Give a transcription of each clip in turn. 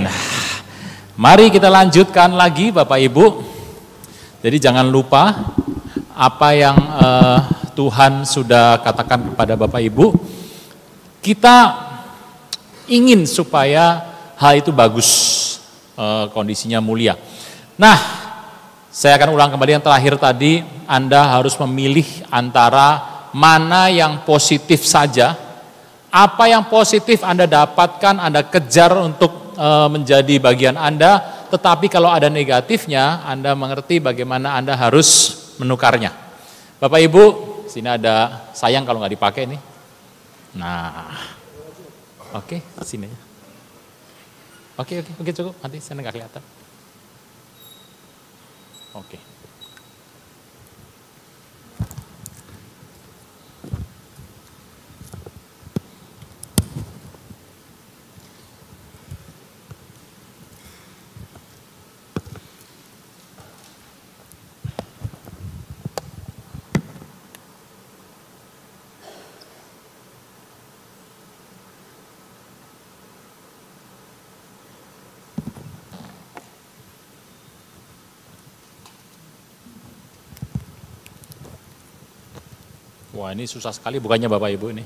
Amin. Mari kita lanjutkan lagi Bapak Ibu. Jadi jangan lupa apa yang Tuhan sudah katakan kepada Bapak Ibu. Kita ingin supaya hal itu bagus, kondisinya mulia. Nah, saya akan ulang kembali yang terakhir tadi. Anda harus memilih antara mana yang positif saja. Apa yang positif Anda dapatkan, Anda kejar untuk menjadi bagian Anda, tetapi kalau ada negatifnya, Anda mengerti bagaimana Anda harus menukarnya. Bapak Ibu, sini ada sayang kalau nggak dipakai nih. Nah, oke, sini. Oke, cukup, nanti saya nggak kelihatan. Oke. Wah, ini susah sekali bukannya Bapak Ibu ini.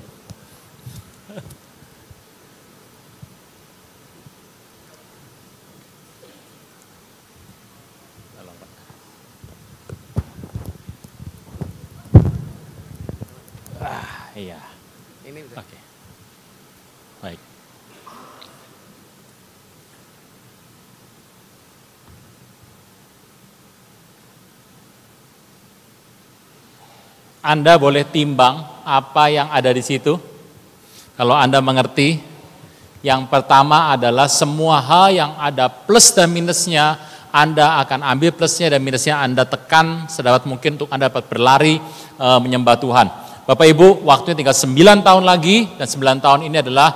Iya. Ini bisa. Oke. Baik. Anda boleh timbang apa yang ada di situ. Kalau Anda mengerti, yang pertama adalah semua hal yang ada plus dan minusnya, Anda akan ambil plusnya dan minusnya, Anda tekan sedapat mungkin untuk Anda dapat berlari menyembah Tuhan. Bapak Ibu, waktunya tinggal 9 tahun lagi, dan 9 tahun ini adalah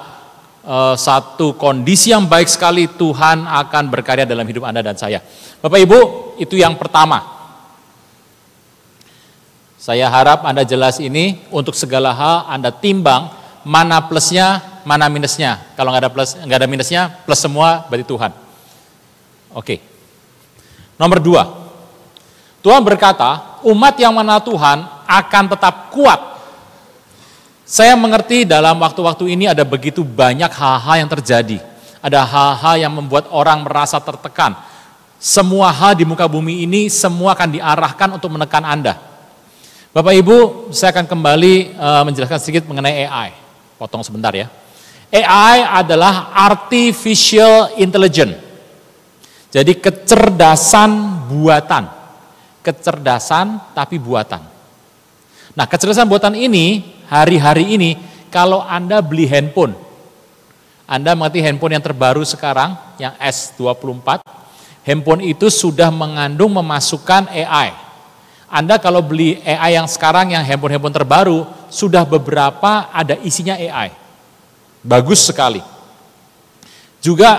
satu kondisi yang baik sekali. Tuhan akan berkarya dalam hidup Anda dan saya. Bapak Ibu, itu yang pertama. Saya harap Anda jelas ini, untuk segala hal Anda timbang mana plusnya, mana minusnya. Kalau nggak ada minusnya, plus semua berarti Tuhan. Oke. Nomor 2. Tuhan berkata, umat yang mengenal Tuhan akan tetap kuat. Saya mengerti dalam waktu-waktu ini ada begitu banyak hal-hal yang terjadi. Ada hal-hal yang membuat orang merasa tertekan. Semua hal di muka bumi ini semua akan diarahkan untuk menekan Anda. Bapak Ibu, saya akan kembali menjelaskan sedikit mengenai AI. Potong sebentar ya. AI adalah artificial intelligence. Jadi kecerdasan buatan. Kecerdasan tapi buatan. Nah, kecerdasan buatan ini, hari-hari ini, kalau Anda beli handphone, Anda mengerti handphone yang terbaru sekarang, yang S24, handphone itu sudah mengandung memasukkan AI. Anda kalau beli AI yang sekarang, yang handphone-handphone terbaru, sudah beberapa ada isinya AI. Bagus sekali. Juga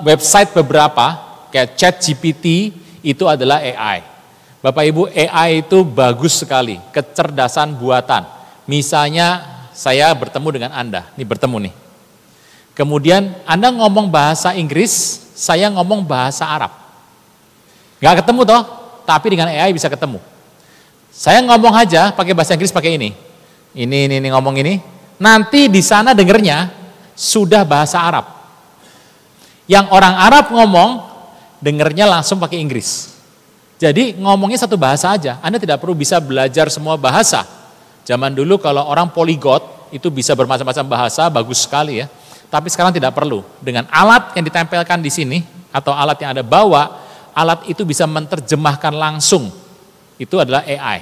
website beberapa, kayak ChatGPT, itu adalah AI. Bapak Ibu, AI itu bagus sekali, kecerdasan buatan. Misalnya, saya bertemu dengan Anda, ini bertemu nih. Kemudian Anda ngomong bahasa Inggris, saya ngomong bahasa Arab. Nggak ketemu toh? Tapi dengan AI bisa ketemu. Saya ngomong aja pakai bahasa Inggris pakai ini. Ini ngomong ini. Nanti di sana dengernya sudah bahasa Arab. Yang orang Arab ngomong, dengernya langsung pakai Inggris. Jadi ngomongnya satu bahasa aja. Anda tidak perlu bisa belajar semua bahasa. Zaman dulu kalau orang polyglot itu bisa bermacam-macam bahasa, bagus sekali ya. Tapi sekarang tidak perlu. Dengan alat yang ditempelkan di sini atau alat yang Anda bawa, alat itu bisa menerjemahkan langsung. Itu adalah AI,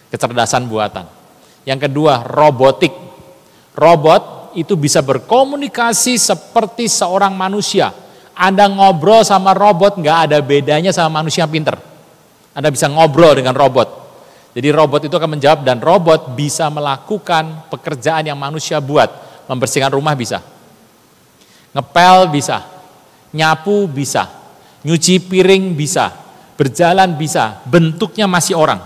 kecerdasan buatan. Yang kedua, robotik. Robot itu bisa berkomunikasi seperti seorang manusia. Anda ngobrol sama robot nggak ada bedanya sama manusia yang pinter. Anda bisa ngobrol dengan robot. Jadi robot itu akan menjawab, dan robot bisa melakukan pekerjaan yang manusia buat. Membersihkan rumah bisa, ngepel bisa, nyapu bisa, nyuci piring bisa, berjalan bisa, bentuknya masih orang.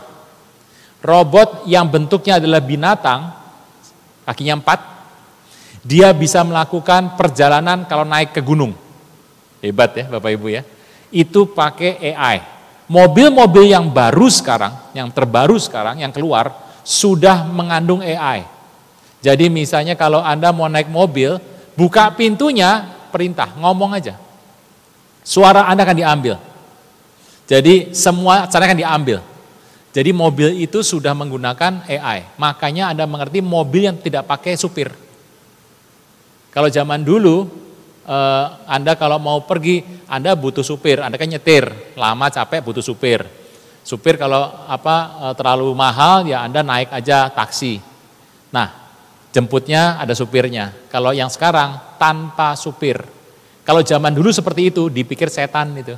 Robot yang bentuknya adalah binatang, kakinya 4, dia bisa melakukan perjalanan kalau naik ke gunung. Hebat ya Bapak Ibu ya. Itu pakai AI. Mobil-mobil yang baru sekarang, yang terbaru sekarang, yang keluar, sudah mengandung AI. Jadi misalnya kalau Anda mau naik mobil, buka pintunya, perintah, ngomong aja. Suara Anda akan diambil. Jadi semua cara akan diambil. Jadi mobil itu sudah menggunakan AI. Makanya Anda mengerti mobil yang tidak pakai supir. Kalau zaman dulu, Anda kalau mau pergi, Anda butuh supir, Anda kan nyetir, lama capek butuh supir. Supir kalau terlalu mahal, ya Anda naik aja taksi. Nah, jemputnya ada supirnya. Kalau yang sekarang tanpa supir. Kalau zaman dulu seperti itu, dipikir setan itu.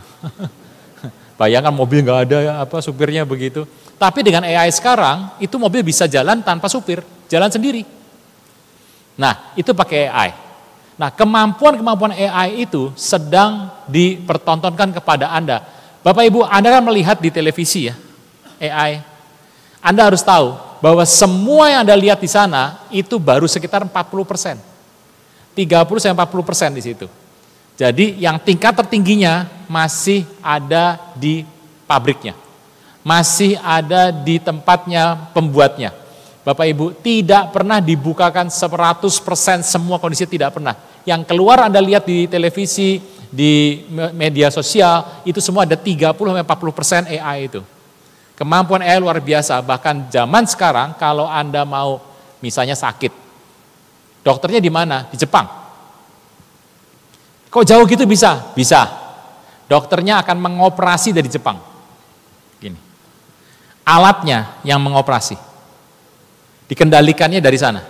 Bayangkan mobil nggak ada supirnya begitu. Tapi dengan AI sekarang, itu mobil bisa jalan tanpa supir, jalan sendiri. Nah, itu pakai AI. Nah, kemampuan-kemampuan AI itu sedang dipertontonkan kepada Anda. Bapak Ibu, Anda kan melihat di televisi ya, AI. Anda harus tahu bahwa semua yang Anda lihat di sana itu baru sekitar 40%. 30-40% di situ. Jadi yang tingkat tertingginya masih ada di pabriknya. Masih ada di tempatnya pembuatnya. Bapak Ibu, tidak pernah dibukakan 100% semua kondisi, tidak pernah. Yang keluar Anda lihat di televisi, di media sosial, itu semua ada 30-40% AI itu. Kemampuan AI luar biasa, bahkan zaman sekarang kalau Anda mau misalnya sakit, dokternya di mana? Di Jepang. Kok jauh gitu bisa? Bisa. Dokternya akan mengoperasi dari Jepang. Gini. Alatnya yang mengoperasi. Dikendalikannya dari sana.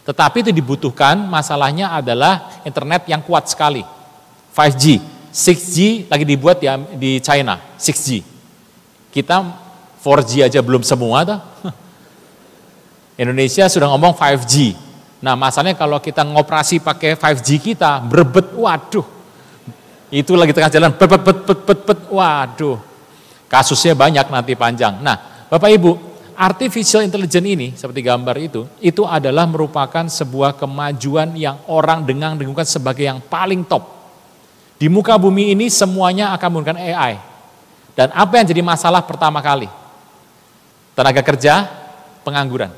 Tetapi itu dibutuhkan, masalahnya adalah internet yang kuat sekali. 5G, 6G lagi dibuat di China, 6G. Kita 4G aja belum semua tuh. Indonesia sudah ngomong 5G. Nah masalahnya kalau kita ngoperasi pakai 5G kita, berebet, waduh. Itu lagi tengah jalan, waduh. Kasusnya banyak nanti panjang. Nah Bapak Ibu, artificial intelligence ini, seperti gambar itu adalah merupakan sebuah kemajuan yang orang dengung-dengungkan sebagai yang paling top. Di muka bumi ini semuanya akan menggunakan AI. Dan apa yang jadi masalah pertama kali? Tenaga kerja, pengangguran.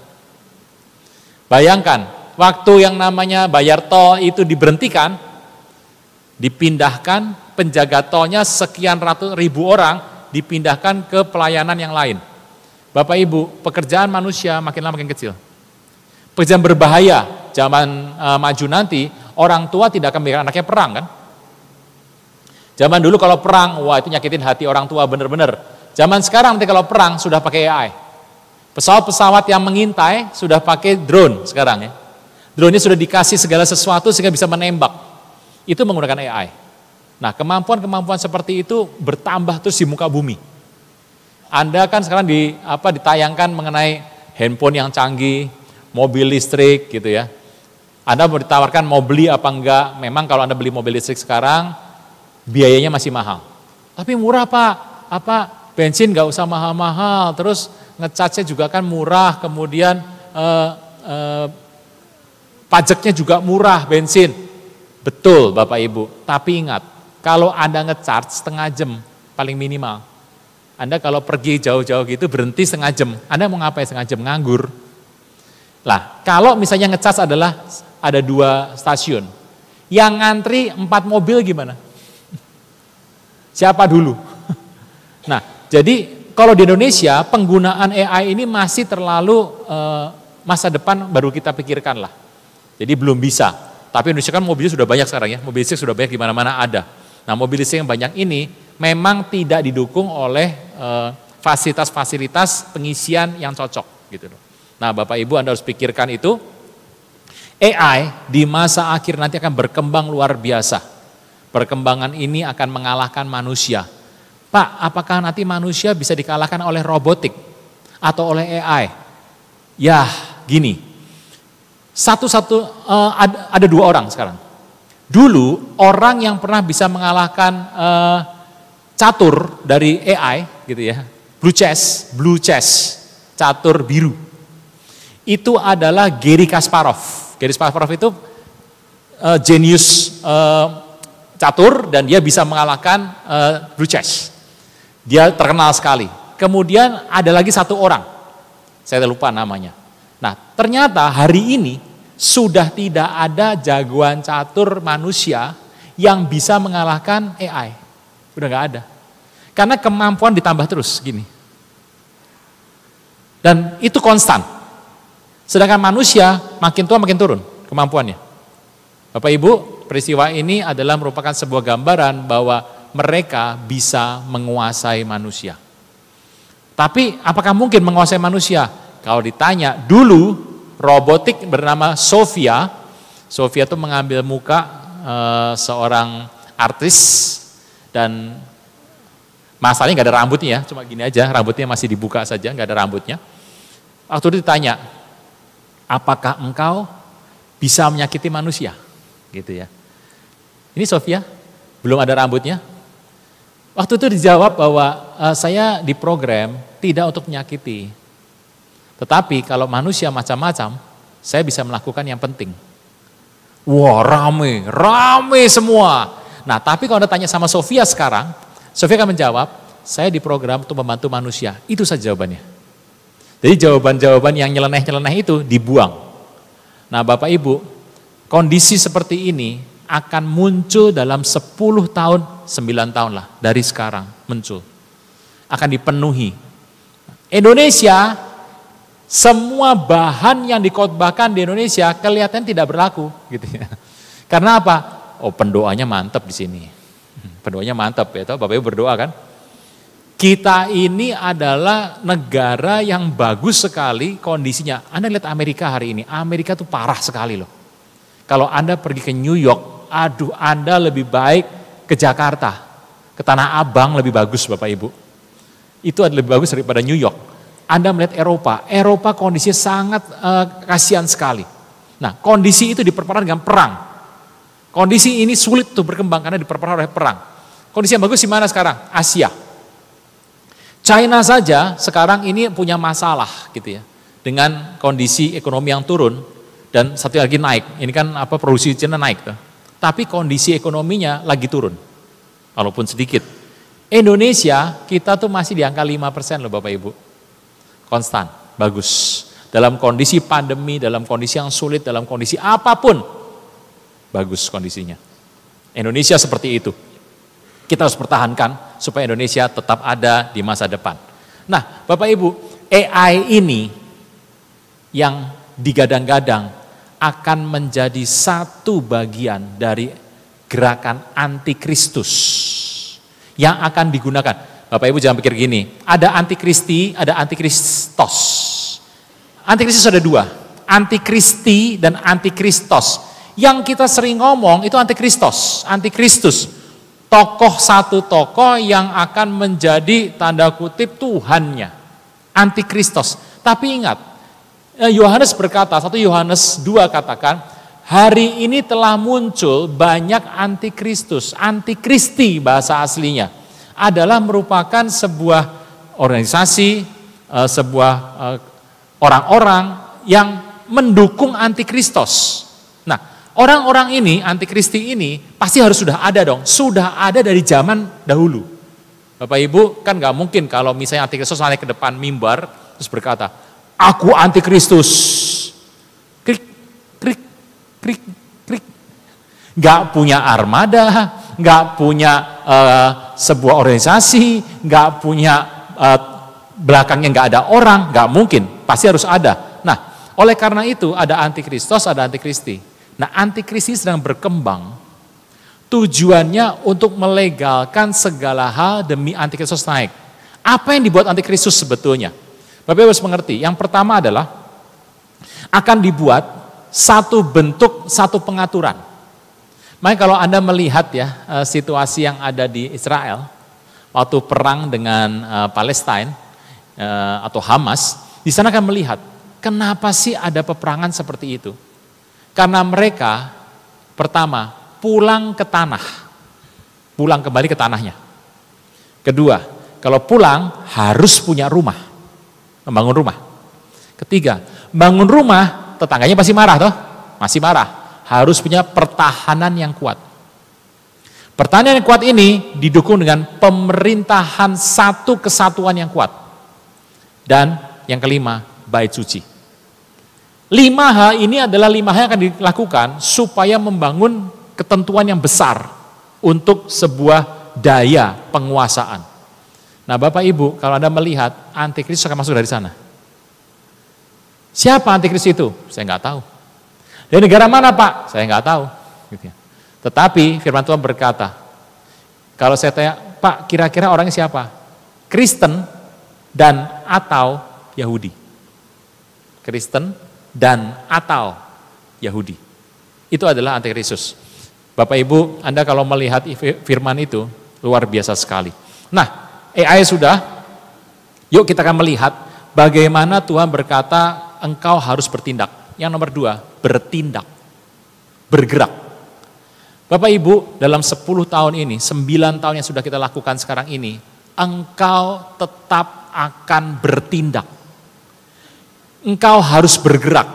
Bayangkan, waktu yang namanya bayar tol itu diberhentikan, dipindahkan, penjaga tolnya sekian ratus ribu orang, dipindahkan ke pelayanan yang lain. Bapak Ibu, pekerjaan manusia makin lama makin kecil. Pekerjaan berbahaya, zaman maju nanti, orang tua tidak akan membiarkan anaknya perang kan? Zaman dulu kalau perang, wah itu nyakitin hati orang tua bener-bener. Zaman sekarang nanti kalau perang sudah pakai AI. Pesawat-pesawat yang mengintai sudah pakai drone sekarang ya. Drone-nya sudah dikasih segala sesuatu sehingga bisa menembak. Itu menggunakan AI. Nah kemampuan-kemampuan seperti itu bertambah terus di muka bumi. Anda kan sekarang ditayangkan mengenai handphone yang canggih, mobil listrik gitu ya. Anda mau ditawarkan mau beli apa enggak, memang kalau Anda beli mobil listrik sekarang, biayanya masih mahal. Tapi murah Pak, bensin nggak usah mahal-mahal, terus ngecasnya juga kan murah, kemudian pajaknya juga murah bensin. Betul Bapak Ibu, tapi ingat, kalau Anda ngecharge setengah jam paling minimal. Anda kalau pergi jauh-jauh gitu berhenti setengah jam, Anda mau ngapain setengah jam? Nganggur. Lah, kalau misalnya ngecas adalah ada 2 stasiun, yang ngantri 4 mobil gimana? Siapa dulu? Nah, jadi kalau di Indonesia penggunaan AI ini masih terlalu masa depan baru kita pikirkan lah. Jadi belum bisa. Tapi Indonesia kan mobilnya sudah banyak sekarang ya, mobil listrik sudah banyak di mana-mana ada. Nah, mobil listrik yang banyak ini memang tidak didukung oleh fasilitas-fasilitas pengisian yang cocok gitu loh. Nah, Bapak Ibu Anda harus pikirkan itu. AI di masa akhir nanti akan berkembang luar biasa. Perkembangan ini akan mengalahkan manusia. Pak, apakah nanti manusia bisa dikalahkan oleh robotik atau oleh AI? Ya, gini. Ada 2 orang sekarang. Dulu orang yang pernah bisa mengalahkan catur dari AI gitu ya, blue chess, catur biru. Itu adalah Garry Kasparov. Garry Kasparov itu jenius catur dan dia bisa mengalahkan Bruches. Dia terkenal sekali. Kemudian ada lagi satu orang, saya lupa namanya. Nah, ternyata hari ini sudah tidak ada jagoan catur manusia yang bisa mengalahkan AI. Udah nggak ada. Karena kemampuan ditambah terus gini. Dan itu konstan. Sedangkan manusia makin tua makin turun kemampuannya. Bapak Ibu, peristiwa ini adalah merupakan sebuah gambaran bahwa mereka bisa menguasai manusia. Tapi apakah mungkin menguasai manusia? Kalau ditanya, dulu robotik bernama Sofia itu mengambil muka seorang artis dan masalahnya nggak ada rambutnya ya, cuma gini aja, rambutnya masih dibuka saja, nggak ada rambutnya. Waktu itu ditanya, apakah engkau bisa menyakiti manusia? Gitu ya. Ini Sofia, belum ada rambutnya. Waktu itu dijawab bahwa saya diprogram tidak untuk menyakiti. Tetapi kalau manusia macam-macam, saya bisa melakukan yang penting. Wah, rame semua. Nah, tapi kalau Anda tanya sama Sofia sekarang, Sofia akan menjawab, saya diprogram untuk membantu manusia. Itu saja jawabannya. Jadi jawaban-jawaban yang nyeleneh-nyeleneh itu dibuang. Nah, Bapak Ibu, kondisi seperti ini akan muncul dalam 10 tahun, 9 tahun lah dari sekarang muncul. Akan dipenuhi. Indonesia, semua bahan yang dikhotbahkan di Indonesia kelihatan tidak berlaku gitu ya. Karena apa? Oh, pendoanya mantap di sini. Pendoanya mantap ya, toh Bapak Ibu berdoa kan? Kita ini adalah negara yang bagus sekali kondisinya. Anda lihat Amerika hari ini, Amerika tuh parah sekali loh. Kalau Anda pergi ke New York, aduh Anda lebih baik ke Jakarta, ke Tanah Abang lebih bagus Bapak Ibu. Itu adalah lebih bagus daripada New York. Anda melihat Eropa kondisinya sangat kasihan sekali. Nah, kondisi itu diperparah dengan perang. Kondisi ini sulit tuh berkembang karena diperparah oleh perang. Kondisi yang bagus di mana sekarang? Asia. China saja sekarang ini punya masalah gitu ya. Dengan kondisi ekonomi yang turun dan satu lagi naik. Ini kan produksi China naik tuh. Tapi kondisi ekonominya lagi turun. Walaupun sedikit. Indonesia kita tuh masih di angka 5% loh Bapak Ibu. Konstan, bagus. Dalam kondisi pandemi, dalam kondisi yang sulit, dalam kondisi apapun, bagus kondisinya. Indonesia seperti itu. Kita harus pertahankan supaya Indonesia tetap ada di masa depan. Nah, Bapak Ibu, AI ini yang digadang-gadang akan menjadi satu bagian dari gerakan antikristus yang akan digunakan. Bapak Ibu jangan pikir gini, ada antikristi, ada antikristos. Antikristus ada dua, antikristi dan antikristos. Yang kita sering ngomong itu antikristos, antikristus. Satu tokoh yang akan menjadi tanda kutip Tuhannya, antikristos. Tapi ingat, Yohanes berkata, 1 Yohanes 2 katakan, hari ini telah muncul banyak antikristus, antikristi bahasa aslinya. Adalah merupakan sebuah organisasi, sebuah orang-orang yang mendukung antikristos. Nah, orang-orang ini, antikristi ini, pasti harus sudah ada dong. Sudah ada dari zaman dahulu. Bapak Ibu, kan gak mungkin kalau misalnya antikristus naik ke depan mimbar, terus berkata, aku antikristus. Krik, krik, krik, krik. Gak punya armada, gak punya sebuah organisasi, gak punya belakangnya gak ada orang, gak mungkin. Pasti harus ada. Nah, oleh karena itu ada antikristos, ada antikristi. Nah, antikristi sedang berkembang, tujuannya untuk melegalkan segala hal demi antikristus naik. Apa yang dibuat antikristus sebetulnya? Bapak Ibu harus mengerti, yang pertama adalah akan dibuat satu bentuk, satu pengaturan. Makanya kalau Anda melihat ya situasi yang ada di Israel, waktu perang dengan Palestina atau Hamas, di sana akan melihat, kenapa sih ada peperangan seperti itu? Karena mereka, pertama, pulang ke tanah. Pulang kembali ke tanahnya. Kedua, kalau pulang harus punya rumah. Membangun rumah. Ketiga, bangun rumah, tetangganya pasti marah toh? Masih marah. Harus punya pertahanan yang kuat. Pertanian yang kuat ini didukung dengan pemerintahan satu kesatuan yang kuat. Dan yang kelima, bait suci. 5H ini adalah 5H yang akan dilakukan supaya membangun ketentuan yang besar untuk sebuah daya penguasaan. Nah Bapak Ibu, kalau Anda melihat antikristus akan masuk dari sana. Siapa antikristus itu? Saya nggak tahu. Dari negara mana Pak? Saya nggak tahu. Gitu ya. Tetapi firman Tuhan berkata, kalau saya tanya, Pak kira-kira orangnya siapa? Kristen dan atau Yahudi. Kristen dan atau Yahudi. Itu adalah antikristus. Bapak Ibu, Anda kalau melihat firman itu, luar biasa sekali. Nah, AI sudah, yuk kita akan melihat bagaimana Tuhan berkata, engkau harus bertindak. Yang nomor 2, bertindak, bergerak. Bapak Ibu, dalam 10 tahun ini, 9 tahun yang sudah kita lakukan sekarang ini, engkau tetap akan bertindak. Engkau harus bergerak.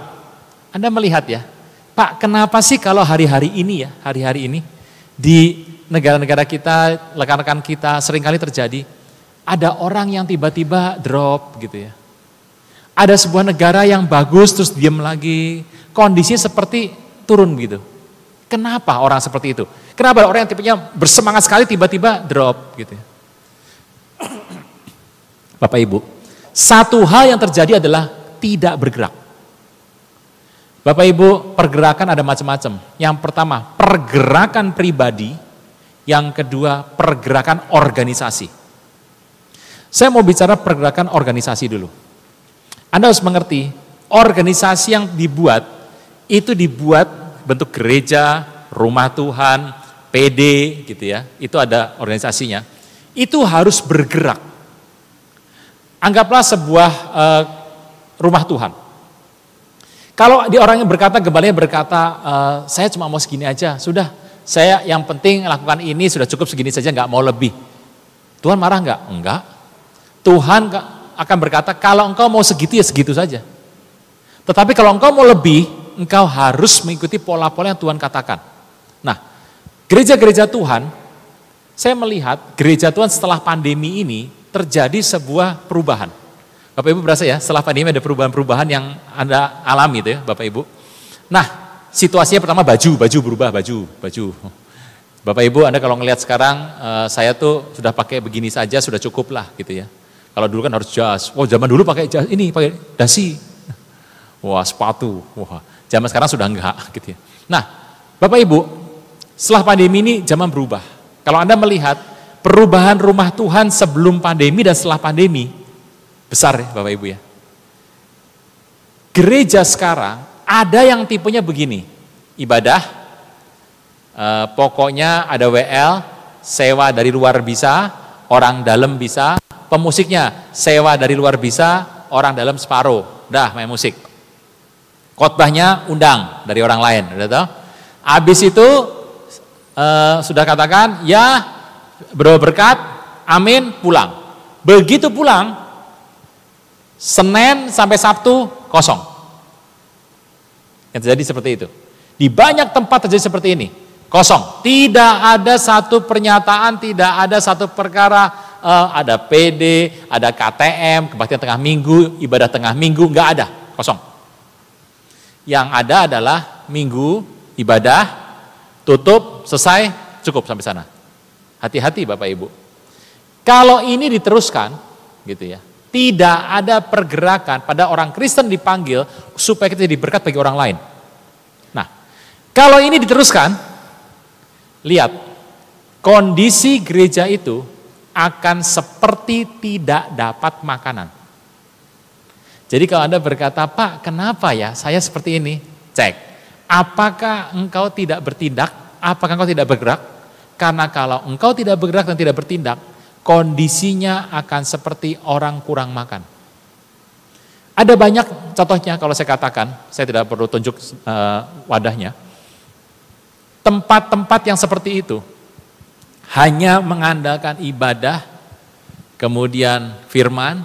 Anda melihat ya, Pak, kenapa sih kalau hari-hari ini di negara-negara kita, rekan-rekan kita seringkali terjadi, ada orang yang tiba-tiba drop gitu ya. Ada sebuah negara yang bagus terus diam lagi, kondisinya seperti turun gitu. Kenapa orang seperti itu? Kenapa orang yang tipenya bersemangat sekali tiba-tiba drop gitu ya. Bapak Ibu, satu hal yang terjadi adalah tidak bergerak. Bapak Ibu, pergerakan ada macam-macam. Yang pertama, pergerakan pribadi. Yang kedua, pergerakan organisasi. Saya mau bicara pergerakan organisasi dulu. Anda harus mengerti, organisasi yang dibuat, itu dibuat bentuk gereja, rumah Tuhan, PD gitu ya. Itu ada organisasinya. Itu harus bergerak. Anggaplah sebuah rumah Tuhan. Kalau di orang yang berkata, gembalanya berkata, saya cuma mau segini aja, sudah, saya yang penting lakukan ini, sudah cukup segini saja, nggak mau lebih. Tuhan marah nggak? Enggak. Tuhan akan berkata, kalau engkau mau segitu ya segitu saja. Tetapi kalau engkau mau lebih, engkau harus mengikuti pola-pola yang Tuhan katakan. Nah, gereja-gereja Tuhan, saya melihat gereja Tuhan setelah pandemi ini terjadi sebuah perubahan. Bapak Ibu berasa ya, setelah pandemi ada perubahan-perubahan yang Anda alami itu ya Bapak Ibu. Nah, situasinya pertama baju berubah, baju. Bapak Ibu, Anda kalau ngelihat sekarang, saya tuh sudah pakai begini saja, sudah cukup lah gitu ya. Kalau dulu kan harus jas, wah zaman dulu pakai jas, ini pakai dasi, wah sepatu, wah zaman sekarang sudah enggak gitu ya. Nah, Bapak Ibu, setelah pandemi ini zaman berubah. Kalau Anda melihat perubahan rumah Tuhan sebelum pandemi dan setelah pandemi, besar ya Bapak Ibu ya. Gereja sekarang ada yang tipenya begini, ibadah, pokoknya ada WL, sewa dari luar bisa, orang dalam bisa, pemusiknya sewa dari luar bisa, orang dalam separuh, dah main musik. Khotbahnya undang dari orang lain, udah tahu? Habis itu sudah katakan ya berberkat, amin, pulang. Begitu pulang, Senin sampai Sabtu kosong. Yang terjadi seperti itu. Di banyak tempat terjadi seperti ini. Kosong. Tidak ada satu pernyataan, tidak ada satu perkara, ada PD, ada KTM, kebaktian tengah minggu, ibadah tengah minggu, nggak ada. Kosong. Yang ada adalah minggu, ibadah, tutup, selesai, cukup sampai sana. Hati-hati Bapak Ibu. Kalau ini diteruskan, gitu ya, tidak ada pergerakan pada orang Kristen dipanggil supaya kita jadi berkat bagi orang lain. Nah, kalau ini diteruskan, lihat, kondisi gereja itu akan seperti tidak dapat makanan. Jadi kalau Anda berkata, Pak, kenapa ya saya seperti ini? Cek, apakah engkau tidak bertindak? Apakah engkau tidak bergerak? Karena kalau engkau tidak bergerak dan tidak bertindak, kondisinya akan seperti orang kurang makan. Ada banyak contohnya kalau saya katakan, saya tidak perlu tunjuk wadahnya. Tempat-tempat yang seperti itu hanya mengandalkan ibadah, kemudian firman,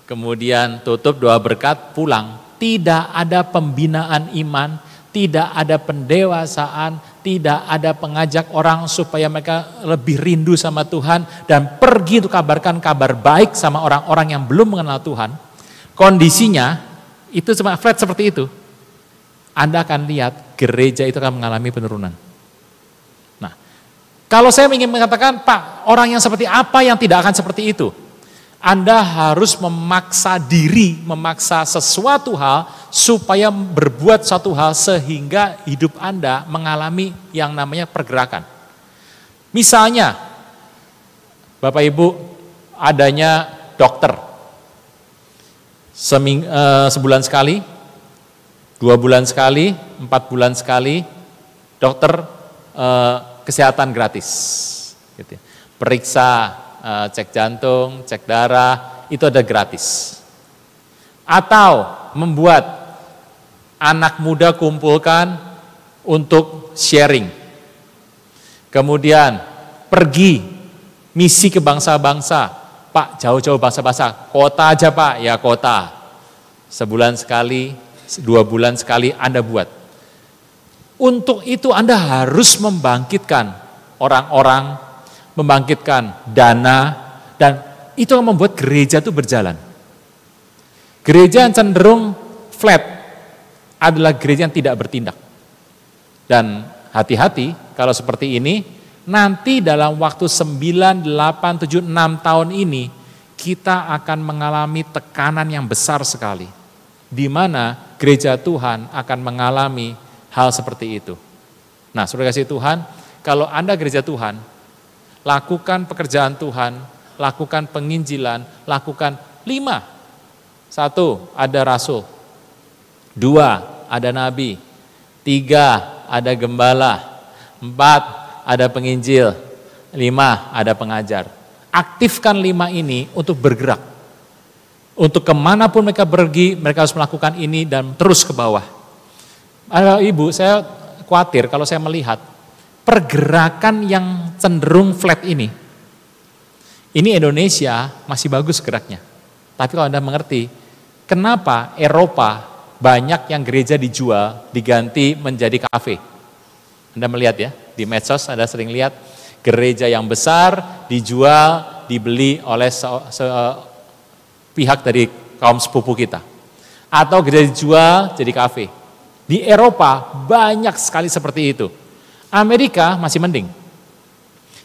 kemudian tutup doa berkat, pulang. Tidak ada pembinaan iman, tidak ada pendewasaan, tidak ada pengajak orang supaya mereka lebih rindu sama Tuhan dan pergi untuk kabarkan kabar baik sama orang-orang yang belum mengenal Tuhan, kondisinya itu cuma flat seperti itu. Anda akan lihat gereja itu akan mengalami penurunan. Nah, kalau saya ingin mengatakan, Pak, orang yang seperti apa yang tidak akan seperti itu? Anda harus memaksa diri, memaksa sesuatu hal supaya berbuat suatu hal sehingga hidup Anda mengalami yang namanya pergerakan. Misalnya, Bapak Ibu, adanya dokter. Sebulan sekali, 2 bulan sekali, 4 bulan sekali, dokter kesehatan gratis. Gitu. Periksa, cek jantung, cek darah, itu ada gratis. Atau membuat anak muda kumpulkan untuk sharing. Kemudian pergi misi ke bangsa-bangsa. Pak, jauh-jauh bangsa-bangsa, kota aja Pak, ya kota. Sebulan sekali, 2 bulan sekali Anda buat. Untuk itu Anda harus membangkitkan orang-orang, membangkitkan dana, dan itu yang membuat gereja itu berjalan. Gereja yang cenderung flat adalah gereja yang tidak bertindak. Dan hati-hati kalau seperti ini, nanti dalam waktu 9, 8, 7, 6 tahun ini, kita akan mengalami tekanan yang besar sekali. Di mana gereja Tuhan akan mengalami hal seperti itu. Nah, saudara kasih Tuhan, kalau Anda gereja Tuhan, lakukan pekerjaan Tuhan, lakukan penginjilan, lakukan 5. 1, ada rasul. 2, ada nabi. 3, ada gembala. 4, ada penginjil. 5, ada pengajar. Aktifkan 5 ini untuk bergerak. Untuk kemanapun mereka pergi, mereka harus melakukan ini dan terus ke bawah. Ibu, saya khawatir kalau saya melihat pergerakan yang cenderung flat ini Indonesia masih bagus geraknya. Tapi kalau Anda mengerti, kenapa Eropa banyak yang gereja dijual, diganti menjadi kafe. Anda melihat ya, di medsos Anda sering lihat gereja yang besar dijual, dibeli oleh pihak dari kaum sepupu kita. Atau gereja dijual jadi kafe. Di Eropa banyak sekali seperti itu. Amerika masih mending.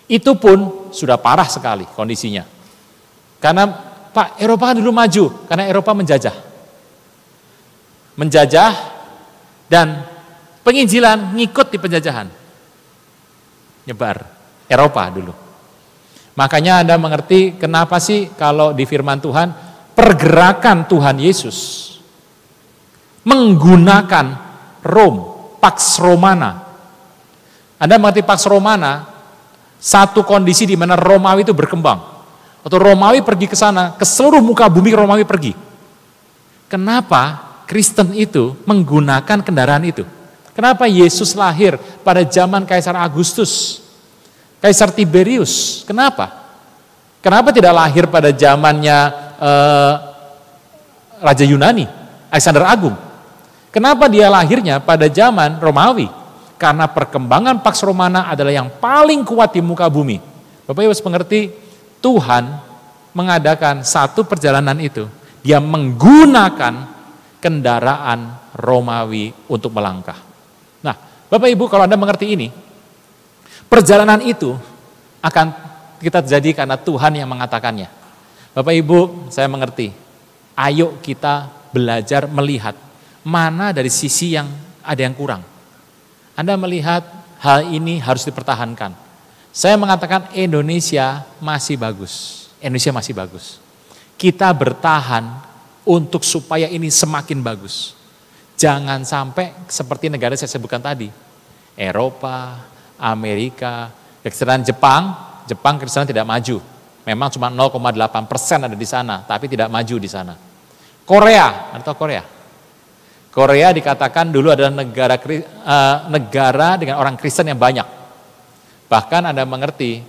Itu pun sudah parah sekali kondisinya. Karena Pak, Eropa kan dulu maju, karena Eropa menjajah. Menjajah dan penginjilan ngikut di penjajahan. Nyebar Eropa dulu. Makanya Anda mengerti kenapa sih kalau di firman Tuhan, pergerakan Tuhan Yesus menggunakan Pax Romana. Anda mengerti Pax Romana, satu kondisi di mana Romawi itu berkembang. Atau Romawi pergi ke sana, ke seluruh muka bumi Romawi pergi. Kenapa Kristen itu menggunakan kendaraan itu? Kenapa Yesus lahir pada zaman Kaisar Agustus, Kaisar Tiberius? Kenapa? Kenapa tidak lahir pada zamannya Raja Yunani, Alexander Agung? Kenapa dia lahirnya pada zaman Romawi? Karena perkembangan Pax Romana adalah yang paling kuat di muka bumi. Bapak Ibu harus mengerti, Tuhan mengadakan satu perjalanan itu. Dia menggunakan kendaraan Romawi untuk melangkah. Nah, Bapak Ibu kalau Anda mengerti ini, perjalanan itu akan kita terjadi karena Tuhan yang mengatakannya. Bapak Ibu, saya mengerti. Ayo kita belajar melihat mana dari sisi yang ada yang kurang. Anda melihat hal ini harus dipertahankan. Saya mengatakan Indonesia masih bagus. Indonesia masih bagus. Kita bertahan untuk supaya ini semakin bagus. Jangan sampai seperti negara saya sebutkan tadi. Eropa, Amerika, Kristenan Jepang Kristenan tidak maju. Memang cuma 0,8% ada di sana, tapi tidak maju di sana. Korea, Anda tahu Korea? Korea dikatakan dulu adalah negara dengan orang Kristen yang banyak. Bahkan Anda mengerti,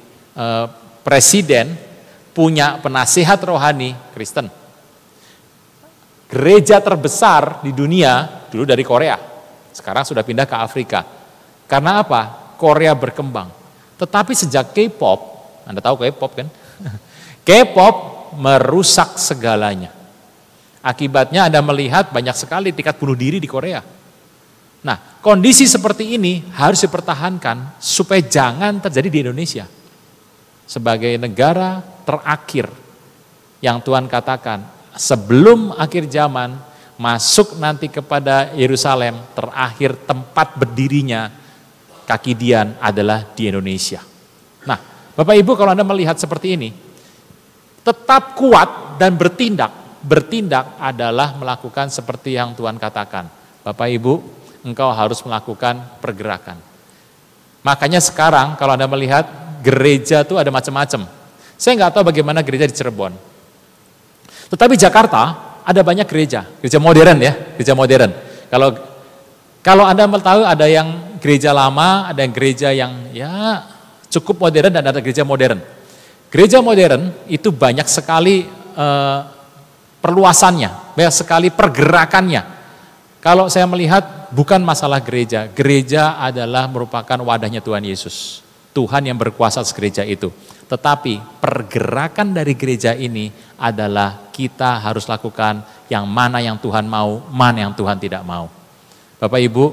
presiden punya penasihat rohani Kristen. Gereja terbesar di dunia dulu dari Korea, sekarang sudah pindah ke Afrika. Karena apa? Korea berkembang. Tetapi sejak K-pop, Anda tahu K-pop kan? K-pop merusak segalanya. Akibatnya Anda melihat banyak sekali tingkat bunuh diri di Korea. Nah, kondisi seperti ini harus dipertahankan supaya jangan terjadi di Indonesia. Sebagai negara terakhir yang Tuhan katakan, sebelum akhir zaman, masuk nanti kepada Yerusalem, terakhir tempat berdirinya kaki Dian adalah di Indonesia. Nah, Bapak Ibu kalau Anda melihat seperti ini, tetap kuat dan bertindak. Bertindak adalah melakukan seperti yang Tuhan katakan. Bapak Ibu, engkau harus melakukan pergerakan. Makanya sekarang kalau Anda melihat gereja itu ada macam-macam. Saya nggak tahu bagaimana gereja di Cirebon. Tetapi Jakarta ada banyak gereja modern ya, gereja modern. Kalau Anda mau tahu ada yang gereja lama, ada yang gereja yang ya cukup modern dan ada gereja modern. Gereja modern itu banyak sekali perluasannya, banyak sekali pergerakannya. Kalau saya melihat bukan masalah gereja, gereja adalah merupakan wadahnya Tuhan Yesus. Tuhan yang berkuasa atas gereja itu. Tetapi pergerakan dari gereja ini adalah kita harus lakukan yang mana yang Tuhan mau, mana yang Tuhan tidak mau. Bapak Ibu,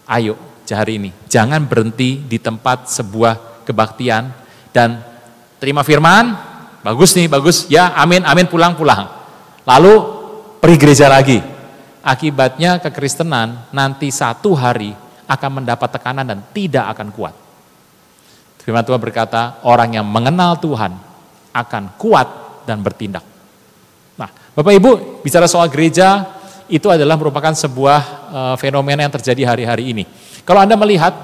ayo hari ini jangan berhenti di tempat sebuah kebaktian dan terima firman, bagus nih, bagus, ya amin, amin, pulang. Lalu pergi gereja lagi. Akibatnya kekristenan nanti satu hari akan mendapat tekanan dan tidak akan kuat. Firman Tuhan berkata, orang yang mengenal Tuhan akan kuat dan bertindak. Nah, Bapak Ibu, bicara soal gereja, itu adalah merupakan sebuah fenomena yang terjadi hari-hari ini. Kalau Anda melihat,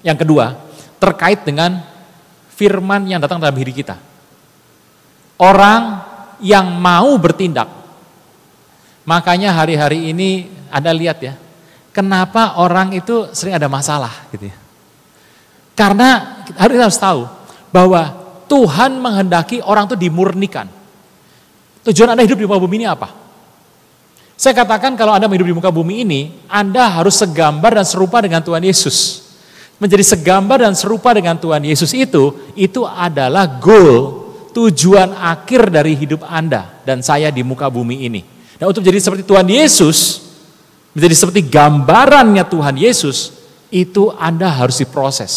yang kedua, terkait dengan firman yang datang dalam diri kita. Orang yang mau bertindak. Makanya hari-hari ini Anda lihat ya, kenapa orang itu sering ada masalah gitu ya. Karena kita harus tahu bahwa Tuhan menghendaki orang itu dimurnikan. Tujuan Anda hidup di muka bumi ini apa? Saya katakan kalau Anda hidup di muka bumi ini, Anda harus segambar dan serupa dengan Tuhan Yesus. Menjadi segambar dan serupa dengan Tuhan Yesus itu adalah goal, tujuan akhir dari hidup Anda dan saya di muka bumi ini. Dan untuk menjadi seperti Tuhan Yesus, menjadi seperti gambarannya Tuhan Yesus, itu Anda harus diproses.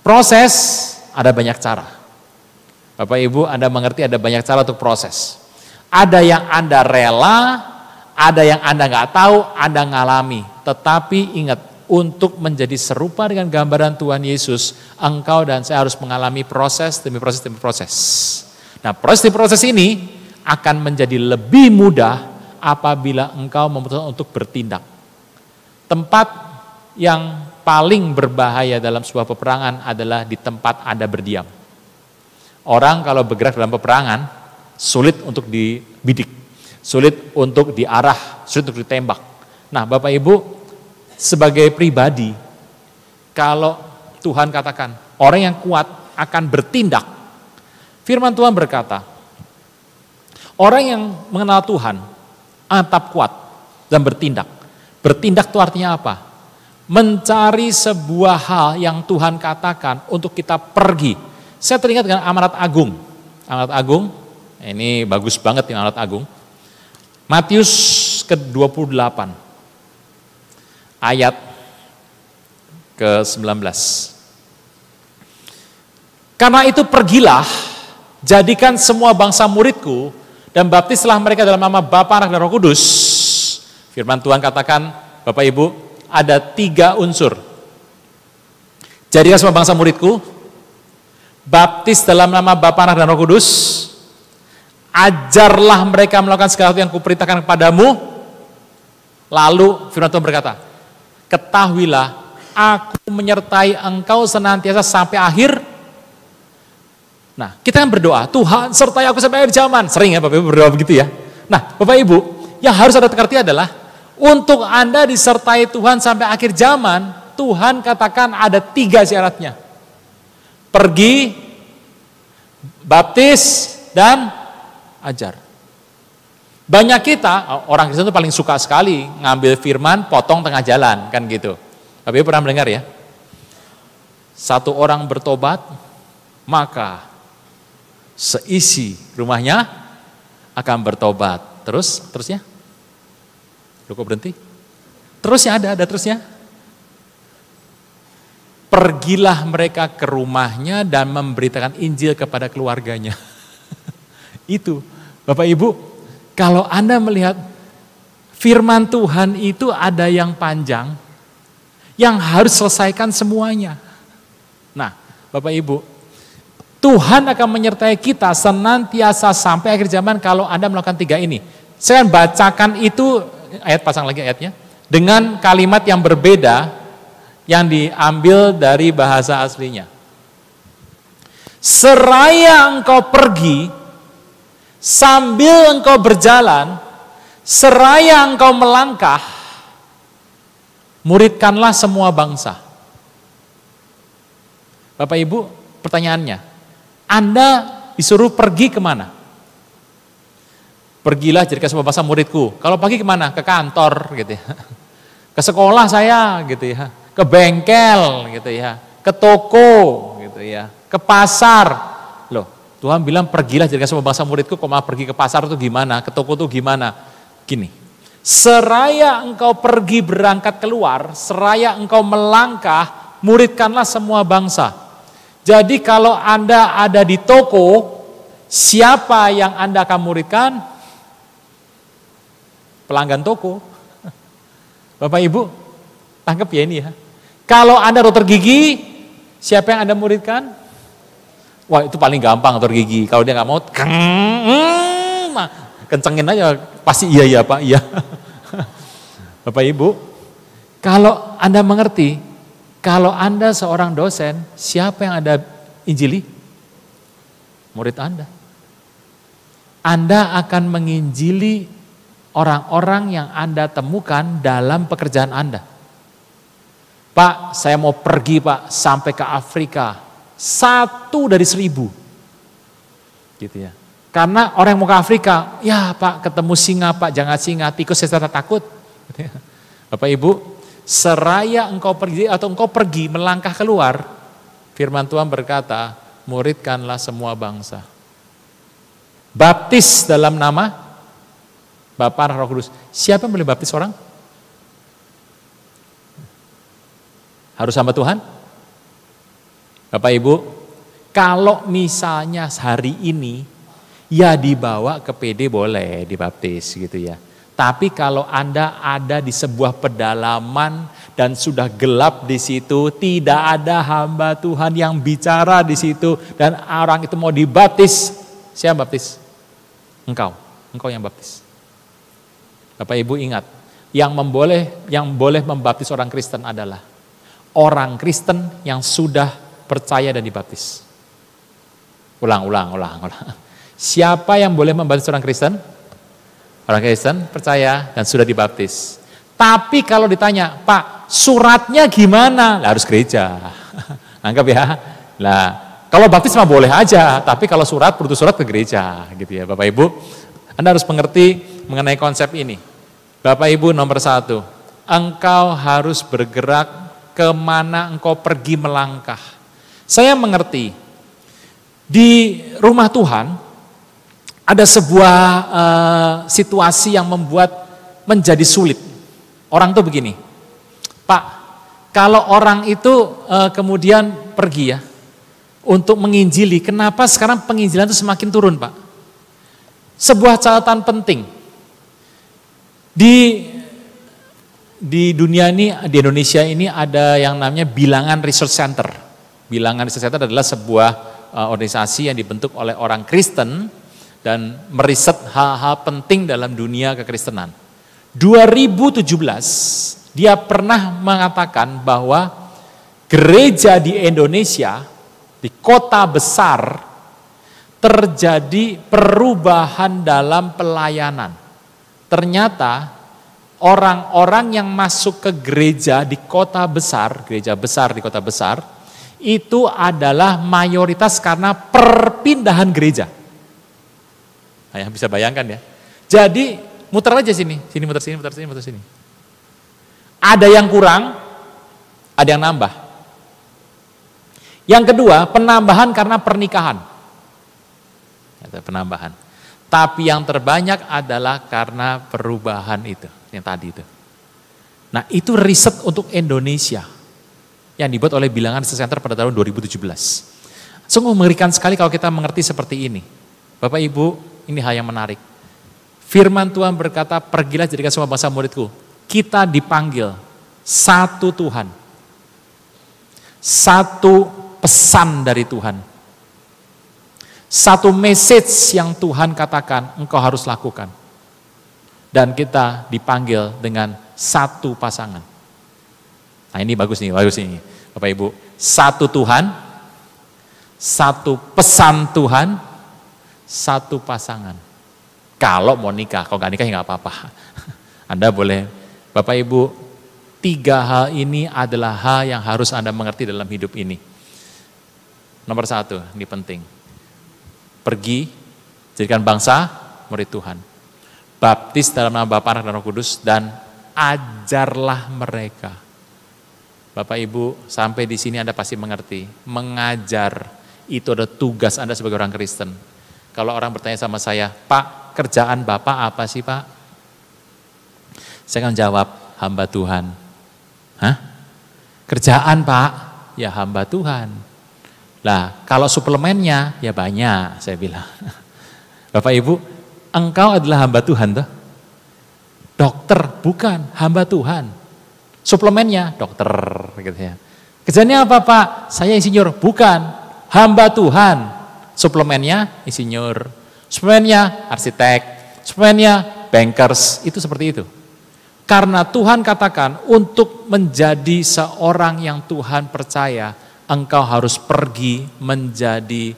Proses ada banyak cara. Bapak Ibu, Anda mengerti ada banyak cara untuk proses. Ada yang Anda rela, ada yang Anda nggak tahu, Anda ngalami. Tetapi ingat, untuk menjadi serupa dengan gambaran Tuhan Yesus, engkau dan saya harus mengalami proses demi proses demi proses. Nah, proses demi proses ini akan menjadi lebih mudah apabila engkau memutuskan untuk bertindak. Tempat yang paling berbahaya dalam sebuah peperangan adalah di tempat Anda berdiam. Orang kalau bergerak dalam peperangan, sulit untuk dibidik, sulit untuk diarah, sulit untuk ditembak. Nah, Bapak Ibu, sebagai pribadi, kalau Tuhan katakan, orang yang kuat akan bertindak. Firman Tuhan berkata, orang yang mengenal Tuhan, tetap kuat dan bertindak. Bertindak itu artinya apa? Mencari sebuah hal yang Tuhan katakan untuk kita pergi. Saya teringat dengan amanat agung. Amanat agung, ini bagus banget ini amanat agung. Matius ke-28, ayat ke-19. Karena itu pergilah, jadikan semua bangsa muridku, dan baptislah mereka dalam nama Bapa, Anak, dan Roh Kudus. Firman Tuhan katakan, Bapak Ibu, ada 3 unsur. Jadikan semua bangsa muridku, baptis dalam nama Bapa, Anak, dan Roh Kudus, ajarlah mereka melakukan segala sesuatu yang kuperintahkan kepadamu. Lalu firman Tuhan berkata, ketahuilah, aku menyertai engkau senantiasa sampai akhir. Nah, kita kan berdoa, Tuhan sertai aku sampai akhir zaman. Sering ya Bapak Ibu berdoa begitu ya. Nah, Bapak Ibu, yang harus Anda mengerti adalah, untuk Anda disertai Tuhan sampai akhir zaman, Tuhan katakan ada 3 syaratnya. Pergi, baptis, dan ajar. Banyak kita, orang Kristen itu paling suka sekali ngambil firman, potong tengah jalan, kan gitu. Bapak Ibu pernah mendengar ya? Satu orang bertobat, maka seisi rumahnya akan bertobat. Terusnya? Loh, kok berhenti? Terusnya ada terusnya. Pergilah mereka ke rumahnya dan memberitakan Injil kepada keluarganya. Itu, Bapak Ibu, kalau Anda melihat firman Tuhan itu ada yang panjang, yang harus selesaikan semuanya. Nah, Bapak Ibu, Tuhan akan menyertai kita senantiasa sampai akhir zaman kalau Anda melakukan 3 ini. Saya bacakan itu, pasang lagi ayatnya, dengan kalimat yang berbeda yang diambil dari bahasa aslinya. Seraya engkau pergi, sambil engkau berjalan, seraya engkau melangkah, muridkanlah semua bangsa. Bapak Ibu, pertanyaannya, Anda disuruh pergi kemana? Pergilah jadikan semua bangsa muridku. Kalau pergi kemana? Ke kantor gitu ya. Ke sekolah saya gitu ya. Ke bengkel gitu ya. Ke toko gitu ya. Ke pasar. Loh, Tuhan bilang pergilah jadikan semua bangsa muridku. Kok malah pergi ke pasar itu gimana? Ke toko itu gimana? Gini. Seraya engkau pergi berangkat keluar, seraya engkau melangkah, muridkanlah semua bangsa. Jadi kalau Anda ada di toko, siapa yang Anda akan muridkan? Pelanggan toko. Bapak Ibu, tangkap ya ini ya. Kalau Anda dokter gigi, siapa yang Anda muridkan? Wah, itu paling gampang dokter gigi. Kalau dia nggak mau, kencengin aja, pasti iya Pak, iya. Bapak Ibu, kalau Anda mengerti, kalau Anda seorang dosen, siapa yang Anda injili? Murid Anda. Anda akan menginjili orang-orang yang Anda temukan dalam pekerjaan Anda. Pak, saya mau pergi Pak, sampai ke Afrika. 1 dari 1000. Gitu ya. Karena orang yang mau ke Afrika, ya Pak ketemu singa Pak, jangan singa, tikus saya takut. Gitu ya. Bapak Ibu, seraya engkau pergi atau engkau pergi melangkah keluar, firman Tuhan berkata, muridkanlah semua bangsa. Baptis dalam nama Bapa, Roh Kudus. Siapa yang boleh baptis orang? Harus sama Tuhan? Bapak Ibu, kalau misalnya hari ini, ya dibawa ke PD boleh dibaptis gitu ya. Tapi kalau Anda ada di sebuah pedalaman dan sudah gelap di situ, tidak ada hamba Tuhan yang bicara di situ, dan orang itu mau dibaptis, siapa baptis? Engkau yang baptis. Bapak Ibu ingat, yang boleh membaptis orang Kristen adalah orang Kristen yang sudah percaya dan dibaptis. Ulang. Siapa yang boleh membaptis orang Kristen? Orang Kristen percaya dan sudah dibaptis. Tapi kalau ditanya, Pak, suratnya gimana? Lah, harus gereja. Anggap ya. Lah, kalau baptis mah boleh aja, tapi kalau butuh surat ke gereja, gitu ya, Bapak Ibu. Anda harus mengerti mengenai konsep ini. Bapak Ibu, nomor 1, engkau harus bergerak kemana engkau pergi melangkah. Saya mengerti, di rumah Tuhan ada sebuah situasi yang menjadi sulit. Orang tuh begini, Pak, kalau orang itu kemudian pergi ya, untuk menginjili, kenapa sekarang penginjilan itu semakin turun Pak? Sebuah catatan penting, di dunia ini, di Indonesia ini ada yang namanya Bilangan Research Center. Bilangan Research Center adalah sebuah organisasi yang dibentuk oleh orang Kristen dan meriset hal-hal penting dalam dunia kekristenan. 2017 dia pernah mengatakan bahwa gereja di Indonesia, di kota besar, terjadi perubahan dalam pelayanan. Ternyata orang-orang yang masuk ke gereja di kota besar di kota besar, itu adalah mayoritas karena perpindahan gereja. Nah, bisa bayangkan ya. Jadi muter aja sini muter sini. Ada yang kurang, Ada yang nambah. Yang kedua, penambahan karena pernikahan. Ada penambahan. Tapi yang terbanyak adalah karena perubahan itu, yang tadi itu. Nah, itu riset untuk Indonesia yang dibuat oleh Bilangan Center pada tahun 2017. Sungguh mengerikan sekali kalau kita mengerti seperti ini. Bapak Ibu, ini hal yang menarik. Firman Tuhan berkata, pergilah jadikan semua bangsa muridku. Kita dipanggil satu Tuhan. Satu pesan dari Tuhan. Satu message yang Tuhan katakan engkau harus lakukan. Dan kita dipanggil dengan satu pasangan. Nah ini bagus nih Bapak Ibu. Satu Tuhan, satu pesan Tuhan, satu pasangan. Kalau mau nikah, kalau nggak nikah ya nggak apa-apa. Anda boleh, Bapak Ibu, 3 hal ini adalah hal yang harus Anda mengerti dalam hidup ini. Nomor 1, ini penting. Pergi, jadikan bangsa murid Tuhan. Baptis dalam nama Bapa, Anak, dan Roh Kudus, dan ajarlah mereka. Bapak Ibu, sampai di sini Anda pasti mengerti. Mengajar itu ada tugas Anda sebagai orang Kristen. Kalau orang bertanya sama saya, Pak, kerjaan Bapak apa sih Pak? Saya akan jawab, hamba Tuhan. Hah? Kerjaan Pak? Ya hamba Tuhan. Lah, kalau suplemennya, ya banyak, saya bilang. Bapak Ibu, engkau adalah hamba Tuhan toh? Dokter, bukan, hamba Tuhan. Suplemennya, dokter, gitu ya. Kerjanya apa Pak? Saya insinyur, bukan, hamba Tuhan. Suplemennya, insinyur. Suplemennya, arsitek. Suplemennya, bankers. Itu seperti itu. Karena Tuhan katakan, untuk menjadi seorang yang Tuhan percaya, engkau harus pergi menjadi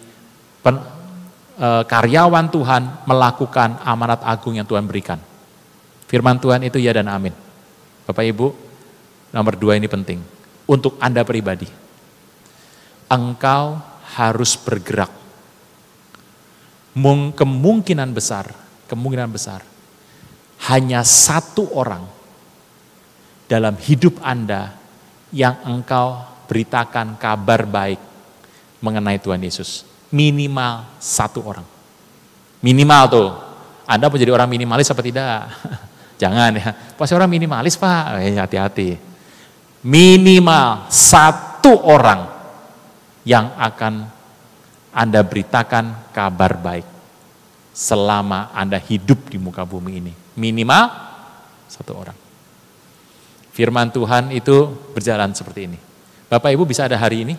karyawan Tuhan, melakukan amanat agung yang Tuhan berikan. Firman Tuhan itu ya dan amin. Bapak Ibu, nomor 2 ini penting. Untuk Anda pribadi, engkau harus bergerak. Kemungkinan besar, hanya satu orang dalam hidup Anda yang engkau beritakan kabar baik mengenai Tuhan Yesus. Minimal 1 orang. Minimal tuh. Anda mau jadi orang minimalis apa tidak? Jangan ya. Pasti orang minimalis Pak. Hati-hati. Minimal 1 orang yang akan Anda beritakan kabar baik selama Anda hidup di muka bumi ini. Minimal 1 orang. Firman Tuhan itu berjalan seperti ini. Bapak Ibu bisa ada hari ini,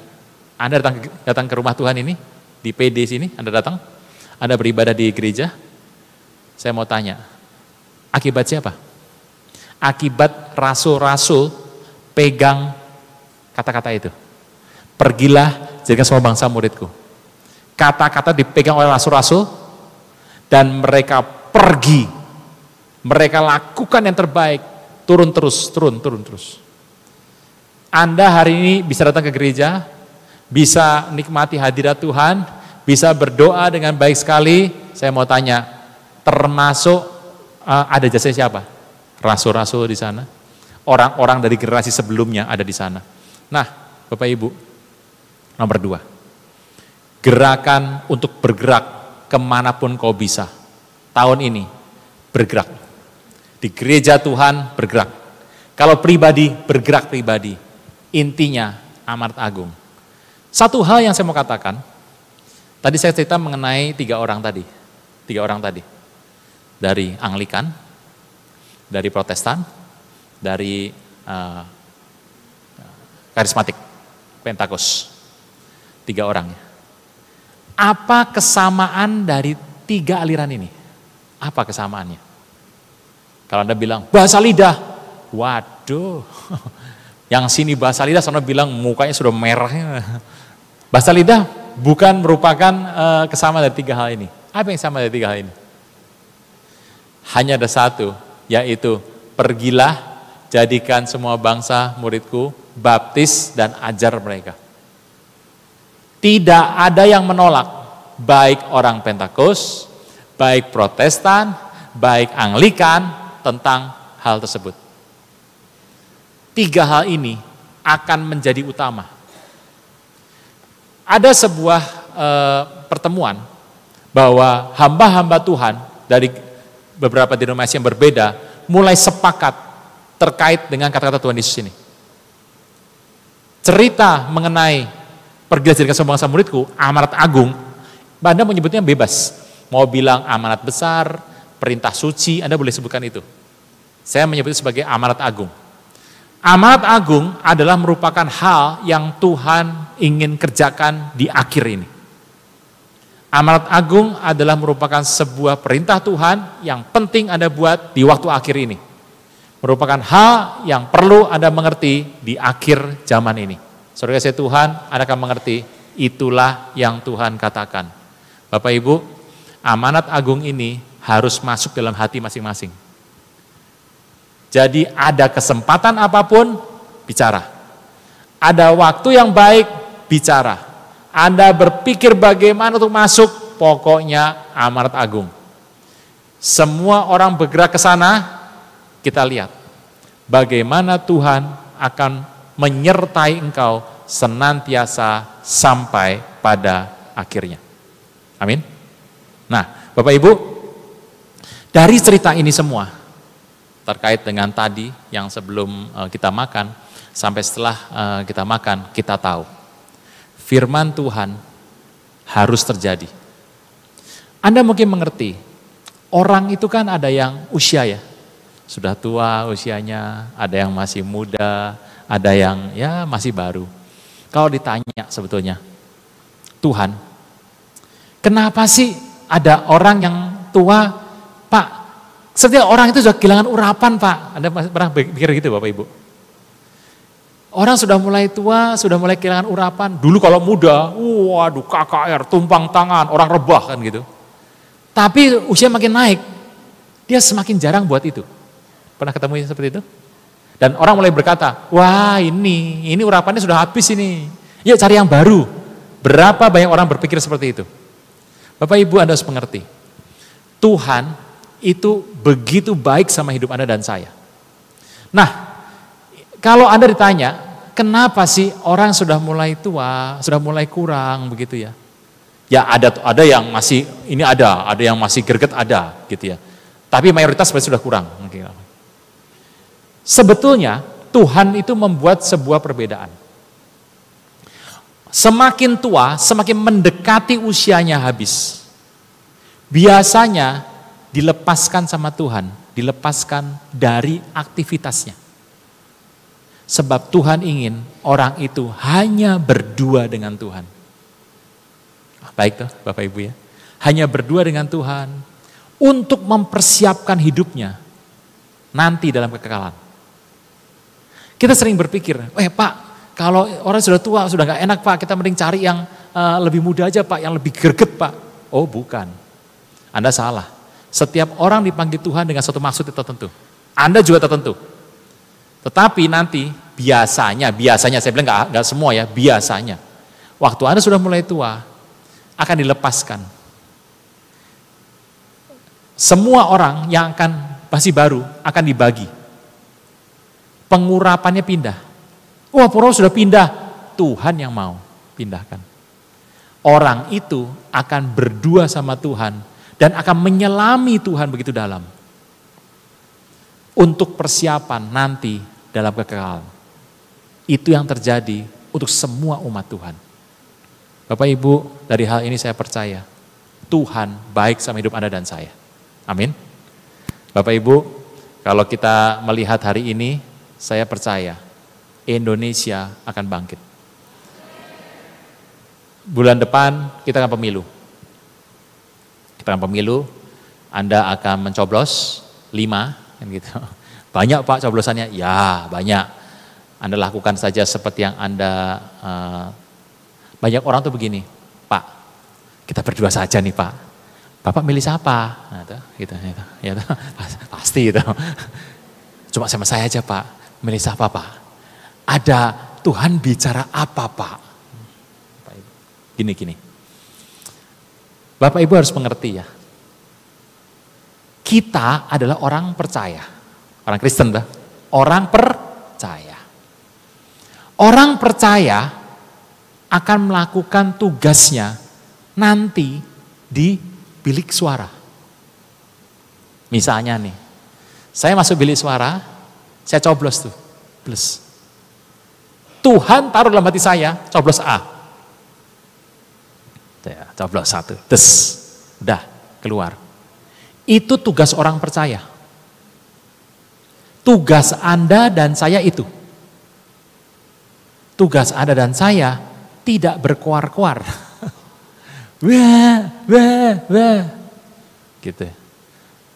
Anda datang ke rumah Tuhan ini, di PD sini, Anda datang, Anda beribadah di gereja. Saya mau tanya, akibat siapa? Akibat rasul-rasul pegang kata-kata itu. Pergilah, jadikan semua bangsa muridku. Kata-kata dipegang oleh rasul-rasul, dan mereka pergi. Mereka lakukan yang terbaik, turun terus. Anda hari ini bisa datang ke gereja, bisa nikmati hadirat Tuhan, bisa berdoa dengan baik sekali. Saya mau tanya, termasuk ada jasa siapa? Rasul-rasul di sana. Orang-orang dari generasi sebelumnya ada di sana. Nah, Bapak Ibu, nomor 2. Gerakan untuk bergerak kemanapun kau bisa. Tahun ini, bergerak. Di gereja Tuhan, bergerak. Kalau pribadi, bergerak pribadi. Intinya, amanat agung. Satu hal yang saya mau katakan, tadi saya cerita mengenai 3 orang tadi. 3 orang tadi. Dari Anglikan, dari Protestan, dari karismatik, Pentakosta. 3 orang. Apa kesamaan dari 3 aliran ini? Apa kesamaannya? Kalau Anda bilang, bahasa lidah. Waduh, yang sini bahasa lidah, sana bilang mukanya sudah merah. Bahasa lidah bukan merupakan kesamaan dari 3 hal ini. Apa yang sama dari 3 hal ini? Hanya ada satu, yaitu pergilah, jadikan semua bangsa muridku, baptis dan ajar mereka. Tidak ada yang menolak, baik orang Pentakosta, baik Protestan, baik Anglikan, tentang hal tersebut. 3 hal ini akan menjadi utama. Ada sebuah pertemuan bahwa hamba-hamba Tuhan dari beberapa denominasi yang berbeda mulai sepakat terkait dengan kata-kata Tuhan Yesus ini. Cerita mengenai pergilah jadikan semua bangsa muridku, amanat agung, Anda menyebutnya bebas. Mau bilang amanat besar, perintah suci, Anda boleh sebutkan itu. Saya menyebutnya sebagai amanat agung. Amanat agung adalah merupakan hal yang Tuhan ingin kerjakan di akhir ini. Amanat agung adalah merupakan sebuah perintah Tuhan yang penting Anda buat di waktu akhir ini. Merupakan hal yang perlu Anda mengerti di akhir zaman ini. Saudara kasih Tuhan, Anda akan mengerti, itulah yang Tuhan katakan. Bapak Ibu, amanat agung ini harus masuk dalam hati masing-masing. Jadi ada kesempatan apapun, bicara. Ada waktu yang baik, bicara. Anda berpikir bagaimana untuk masuk, pokoknya amanat agung. Semua orang bergerak ke sana, kita lihat bagaimana Tuhan akan menyertai engkau senantiasa sampai pada akhirnya. Amin. Nah, Bapak Ibu, dari cerita ini semua, terkait dengan tadi yang sebelum kita makan, sampai setelah kita makan, kita tahu firman Tuhan harus terjadi. Anda mungkin mengerti, orang itu kan ada yang usia ya, sudah tua usianya, ada yang masih muda, ada yang ya masih baru. Kalau ditanya sebetulnya, Tuhan, kenapa sih ada orang yang tua, Pak, setiap orang itu sudah kehilangan urapan Pak. Anda pernah pikir gitu Bapak Ibu? Orang sudah mulai tua, sudah mulai kehilangan urapan. Dulu kalau muda, waduh KKR, tumpang tangan, orang rebah kan gitu. Tapi usia makin naik, dia semakin jarang buat itu. Pernah ketemu seperti itu? Dan orang mulai berkata, wah ini urapannya sudah habis ini. Yuk cari yang baru. Berapa banyak orang berpikir seperti itu? Bapak Ibu Anda harus mengerti. Tuhan itu begitu baik sama hidup Anda dan saya. Nah, kalau Anda ditanya, kenapa sih orang sudah mulai tua, sudah mulai kurang begitu ya? Ya ada yang masih, ini ada yang masih greget ada gitu ya. Tapi mayoritas sudah kurang. Sebetulnya Tuhan itu membuat sebuah perbedaan. Semakin tua, semakin mendekati usianya habis. Biasanya dilepaskan sama Tuhan, dilepaskan dari aktivitasnya. Sebab Tuhan ingin orang itu hanya berdua dengan Tuhan. Baik tuh Bapak Ibu ya. Hanya berdua dengan Tuhan untuk mempersiapkan hidupnya nanti dalam kekekalan. Kita sering berpikir, Pak, kalau orang sudah tua, sudah gak enak Pak, kita mending cari yang lebih muda aja Pak, yang lebih greget Pak. Oh bukan, Anda salah. Setiap orang dipanggil Tuhan dengan suatu maksud tertentu. Anda juga tertentu. Tetapi nanti biasanya saya bilang nggak semua ya, biasanya waktu Anda sudah mulai tua akan dilepaskan. Semua orang yang masih baru akan dibagi. Pengurapannya pindah. Wah, Purwo sudah pindah, Tuhan yang mau pindahkan. Orang itu akan berdua sama Tuhan dan akan menyelami Tuhan begitu dalam. Untuk persiapan nanti dalam kekekalan. Itu yang terjadi untuk semua umat Tuhan. Bapak Ibu, dari hal ini saya percaya Tuhan baik sama hidup Anda dan saya. Amin. Bapak Ibu, kalau kita melihat hari ini, saya percaya Indonesia akan bangkit. Bulan depan kita akan pemilu. Kita akan pemilu, Anda akan mencoblos 5 kan gitu. Banyak Pak coblosannya? Ya banyak. Anda lakukan saja seperti yang Anda, banyak orang tuh begini, Pak kita berdua saja nih Pak, Bapak milih siapa? Nah, gitu. Pasti itu. Cuma sama saya aja Pak, milih siapa Pak? Ada Tuhan bicara apa Pak? Gini. Bapak Ibu harus mengerti ya. Kita adalah orang percaya. Orang Kristen lah. Orang percaya. Orang percaya akan melakukan tugasnya nanti di bilik suara. Misalnya nih, saya masuk bilik suara, saya coblos tuh, plus. Tuhan taruh dalam hati saya, coblos A. Ya, coblos 1, tes, udah keluar. Itu tugas orang percaya. Tugas Anda dan saya itu. Tugas Anda dan saya tidak berkoar-koar. Wah. Gitu.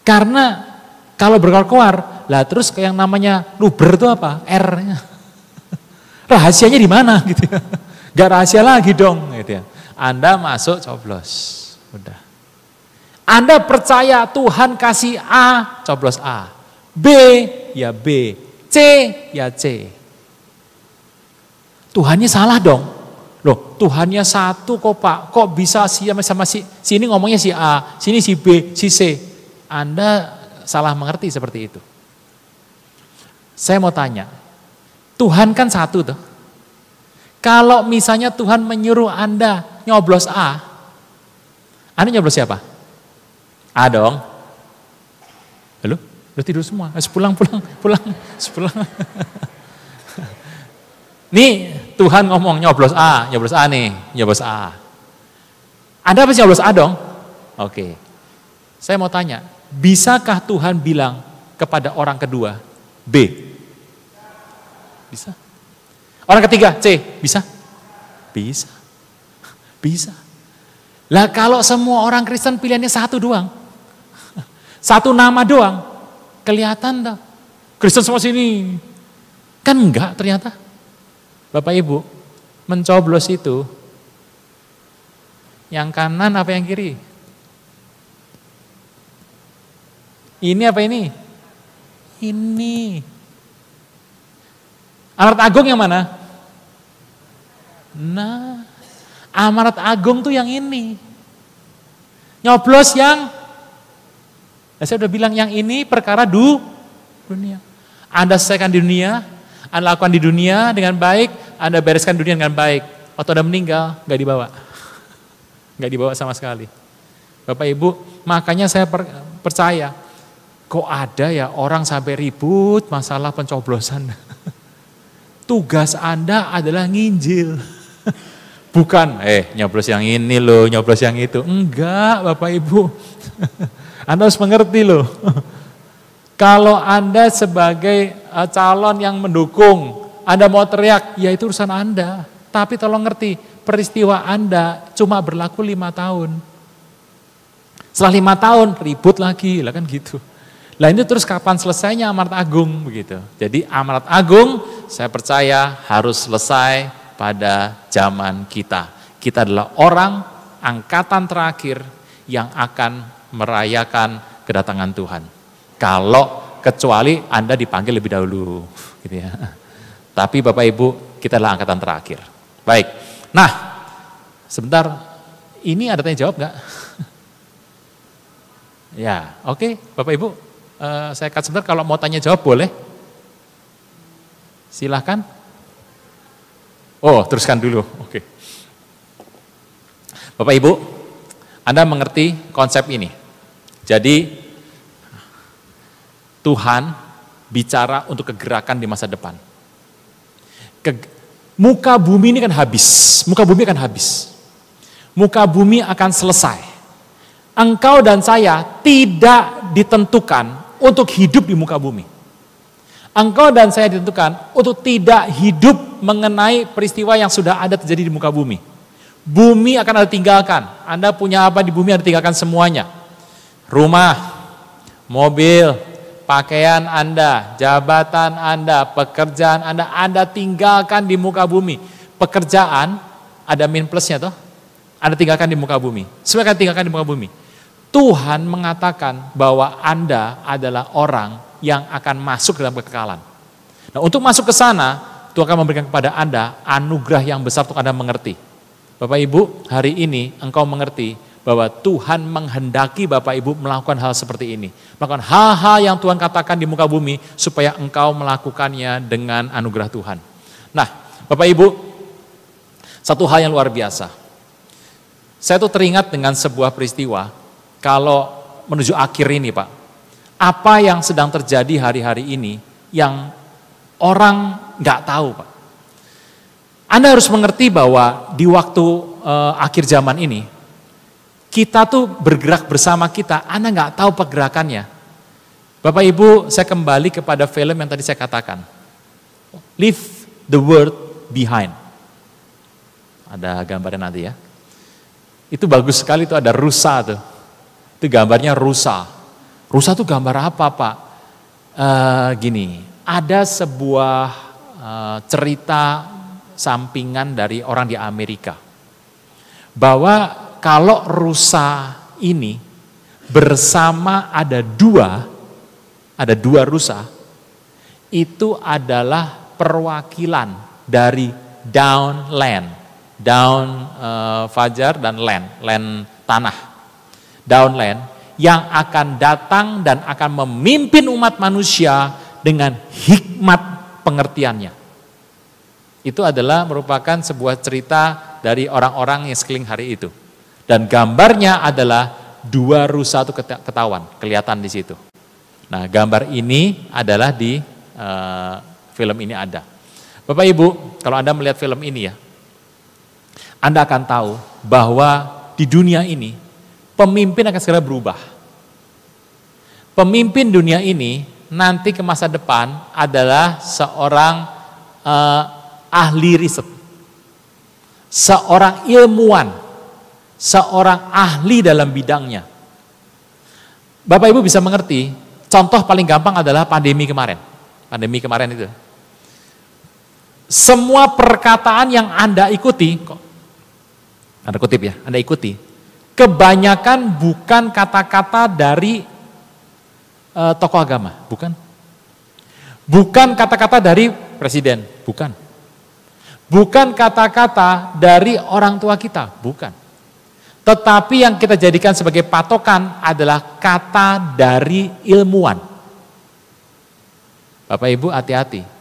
Karena kalau berkoar-koar, lah terus yang namanya luber itu apa? R-nya. Rahasianya di mana gitu ya. Gak rahasia lagi dong gitu ya. Anda masuk coblos. Udah. Anda percaya Tuhan kasih A, coblos A. B, ya B. C, ya C. Tuhannya salah dong. Loh, Tuhannya satu kok Pak. Kok bisa sama sini ngomongnya si A, sini si B, si C. Anda salah mengerti seperti itu. Saya mau tanya, Tuhan kan satu tuh. Kalau misalnya Tuhan menyuruh Anda nyoblos A, Anda nyoblos siapa? A dong. Halo? Udah tidur semua? Pulang. Nih Tuhan ngomong nyoblos A nih, nyoblos A. Anda pasti nyoblos A dong? Oke. Saya mau tanya, bisakah Tuhan bilang kepada orang kedua, B? Bisa? Orang ketiga, C? Bisa? Bisa. Lah kalau semua orang Kristen pilihannya satu doang, satu nama doang, kelihatan dah. Kristen semua sini. Kan enggak ternyata. Bapak Ibu, mencoblos itu, yang kanan apa yang kiri? Ini apa ini? Ini. Amanat Agung yang mana? Nah, Amanat Agung tuh yang ini. Nyoblos yang, saya udah bilang yang ini perkara dunia. Anda selesaikan di dunia, Anda lakukan di dunia dengan baik, Anda bereskan dunia dengan baik. Waktu Anda meninggal, gak dibawa. Gak dibawa sama sekali. Bapak Ibu, makanya saya percaya, kok ada ya orang sampai ribut masalah pencoblosan. Tugas Anda adalah nginjil. Bukan, nyoblos yang ini loh, nyoblos yang itu. Enggak Bapak Ibu. Anda harus mengerti loh. Kalau Anda sebagai calon yang mendukung, Anda mau teriak, ya itu urusan Anda. Tapi tolong ngerti, peristiwa Anda cuma berlaku 5 tahun. Setelah 5 tahun, ribut lagi, lah kan gitu. Lah ini terus kapan selesainya Amanat Agung begitu. Jadi Amanat Agung saya percaya harus selesai pada zaman kita. Kita adalah orang angkatan terakhir yang akan merayakan kedatangan Tuhan. Kalau kecuali Anda dipanggil lebih dahulu gitu ya. Tapi Bapak Ibu, kita adalah angkatan terakhir. Baik. Nah, sebentar, ini ada tanya jawab nggak? Ya, oke, Bapak Ibu, saya cut sebentar. Kalau mau tanya jawab boleh. Silahkan. Oh, teruskan dulu. Oke. Bapak Ibu, Anda mengerti konsep ini. Jadi, Tuhan bicara untuk kegerakan di masa depan. Muka bumi ini kan habis. Muka bumi akan habis. Muka bumi akan selesai. Engkau dan saya tidak ditentukan untuk hidup di muka bumi. Engkau dan saya ditentukan untuk tidak hidup mengenai peristiwa yang sudah ada terjadi di muka bumi. Bumi akan Anda tinggalkan. Anda punya apa di bumi Anda tinggalkan semuanya. Rumah, mobil, pakaian Anda, jabatan Anda, pekerjaan Anda tinggalkan di muka bumi. Pekerjaan, ada min plusnya toh. Anda tinggalkan di muka bumi. Semua akan tinggalkan di muka bumi. Tuhan mengatakan bahwa Anda adalah orang yang akan masuk dalam kekekalan. Nah, untuk masuk ke sana, Tuhan akan memberikan kepada Anda anugerah yang besar untuk Anda mengerti. Bapak Ibu, hari ini engkau mengerti bahwa Tuhan menghendaki Bapak Ibu melakukan hal seperti ini. Melakukan hal-hal yang Tuhan katakan di muka bumi supaya engkau melakukannya dengan anugerah Tuhan. Nah, Bapak Ibu, satu hal yang luar biasa. Saya tuh teringat dengan sebuah peristiwa, kalau menuju akhir ini Pak, apa yang sedang terjadi hari-hari ini yang orang nggak tahu Pak. Anda harus mengerti bahwa di waktu akhir zaman ini, kita tuh bergerak bersama kita, Anda nggak tahu pergerakannya. Bapak Ibu, saya kembali kepada film yang tadi saya katakan. Leave the world behind. Ada gambarnya nanti ya. Itu bagus sekali, itu ada rusa tuh. Itu gambarnya rusa. Rusa tuh gambar apa Pak? Gini, ada sebuah cerita sampingan dari orang di Amerika. Bahwa kalau rusa ini bersama ada dua rusa, itu adalah perwakilan dari downland. Down fajar dan land tanah. Downland yang akan datang dan akan memimpin umat manusia dengan hikmat pengertiannya. Itu adalah merupakan sebuah cerita dari orang-orang yang sekeliling hari itu. Dan gambarnya adalah dua rusa itu ketahuan, kelihatan di situ. Nah, gambar ini adalah di film ini ada. Bapak Ibu, kalau Anda melihat film ini ya, Anda akan tahu bahwa di dunia ini pemimpin akan segera berubah. Pemimpin dunia ini nanti ke masa depan adalah seorang ahli riset, seorang ilmuwan, seorang ahli dalam bidangnya. Bapak Ibu bisa mengerti, contoh paling gampang adalah pandemi kemarin. Pandemi kemarin itu. Semua perkataan yang Anda ikuti, Anda kutip ya, Anda ikuti. Kebanyakan bukan kata-kata dari tokoh agama, bukan. Bukan kata-kata dari presiden, bukan. Bukan kata-kata dari orang tua kita, bukan. Tetapi yang kita jadikan sebagai patokan adalah kata dari ilmuwan. Bapak Ibu hati-hati.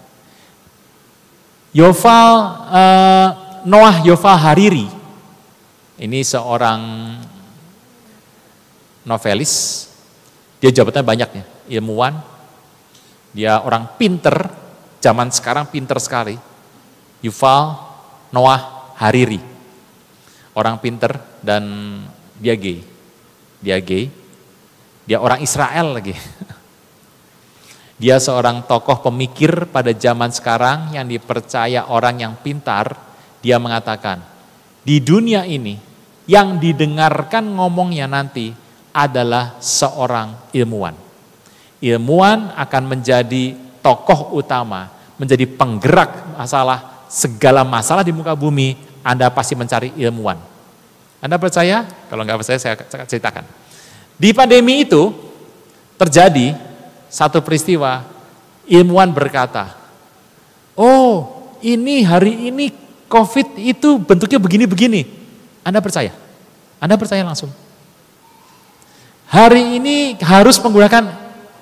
Noah Yuval Harari, ini seorang novelis, dia jabatannya banyak ya, ilmuwan, dia orang pinter, zaman sekarang pinter sekali. Yuval Noah Harari, orang pinter dan dia gay, dia orang Israel lagi. Dia seorang tokoh pemikir pada zaman sekarang yang dipercaya orang yang pintar. Dia mengatakan, di dunia ini yang didengarkan ngomongnya nanti adalah seorang ilmuwan. Ilmuwan akan menjadi tokoh utama, menjadi penggerak segala masalah di muka bumi. Anda pasti mencari ilmuwan. Anda percaya? Kalau nggak percaya saya ceritakan. Di pandemi itu terjadi satu peristiwa, ilmuwan berkata, oh ini hari ini COVID itu bentuknya begini-begini. Anda percaya? Anda percaya langsung. Hari ini harus menggunakan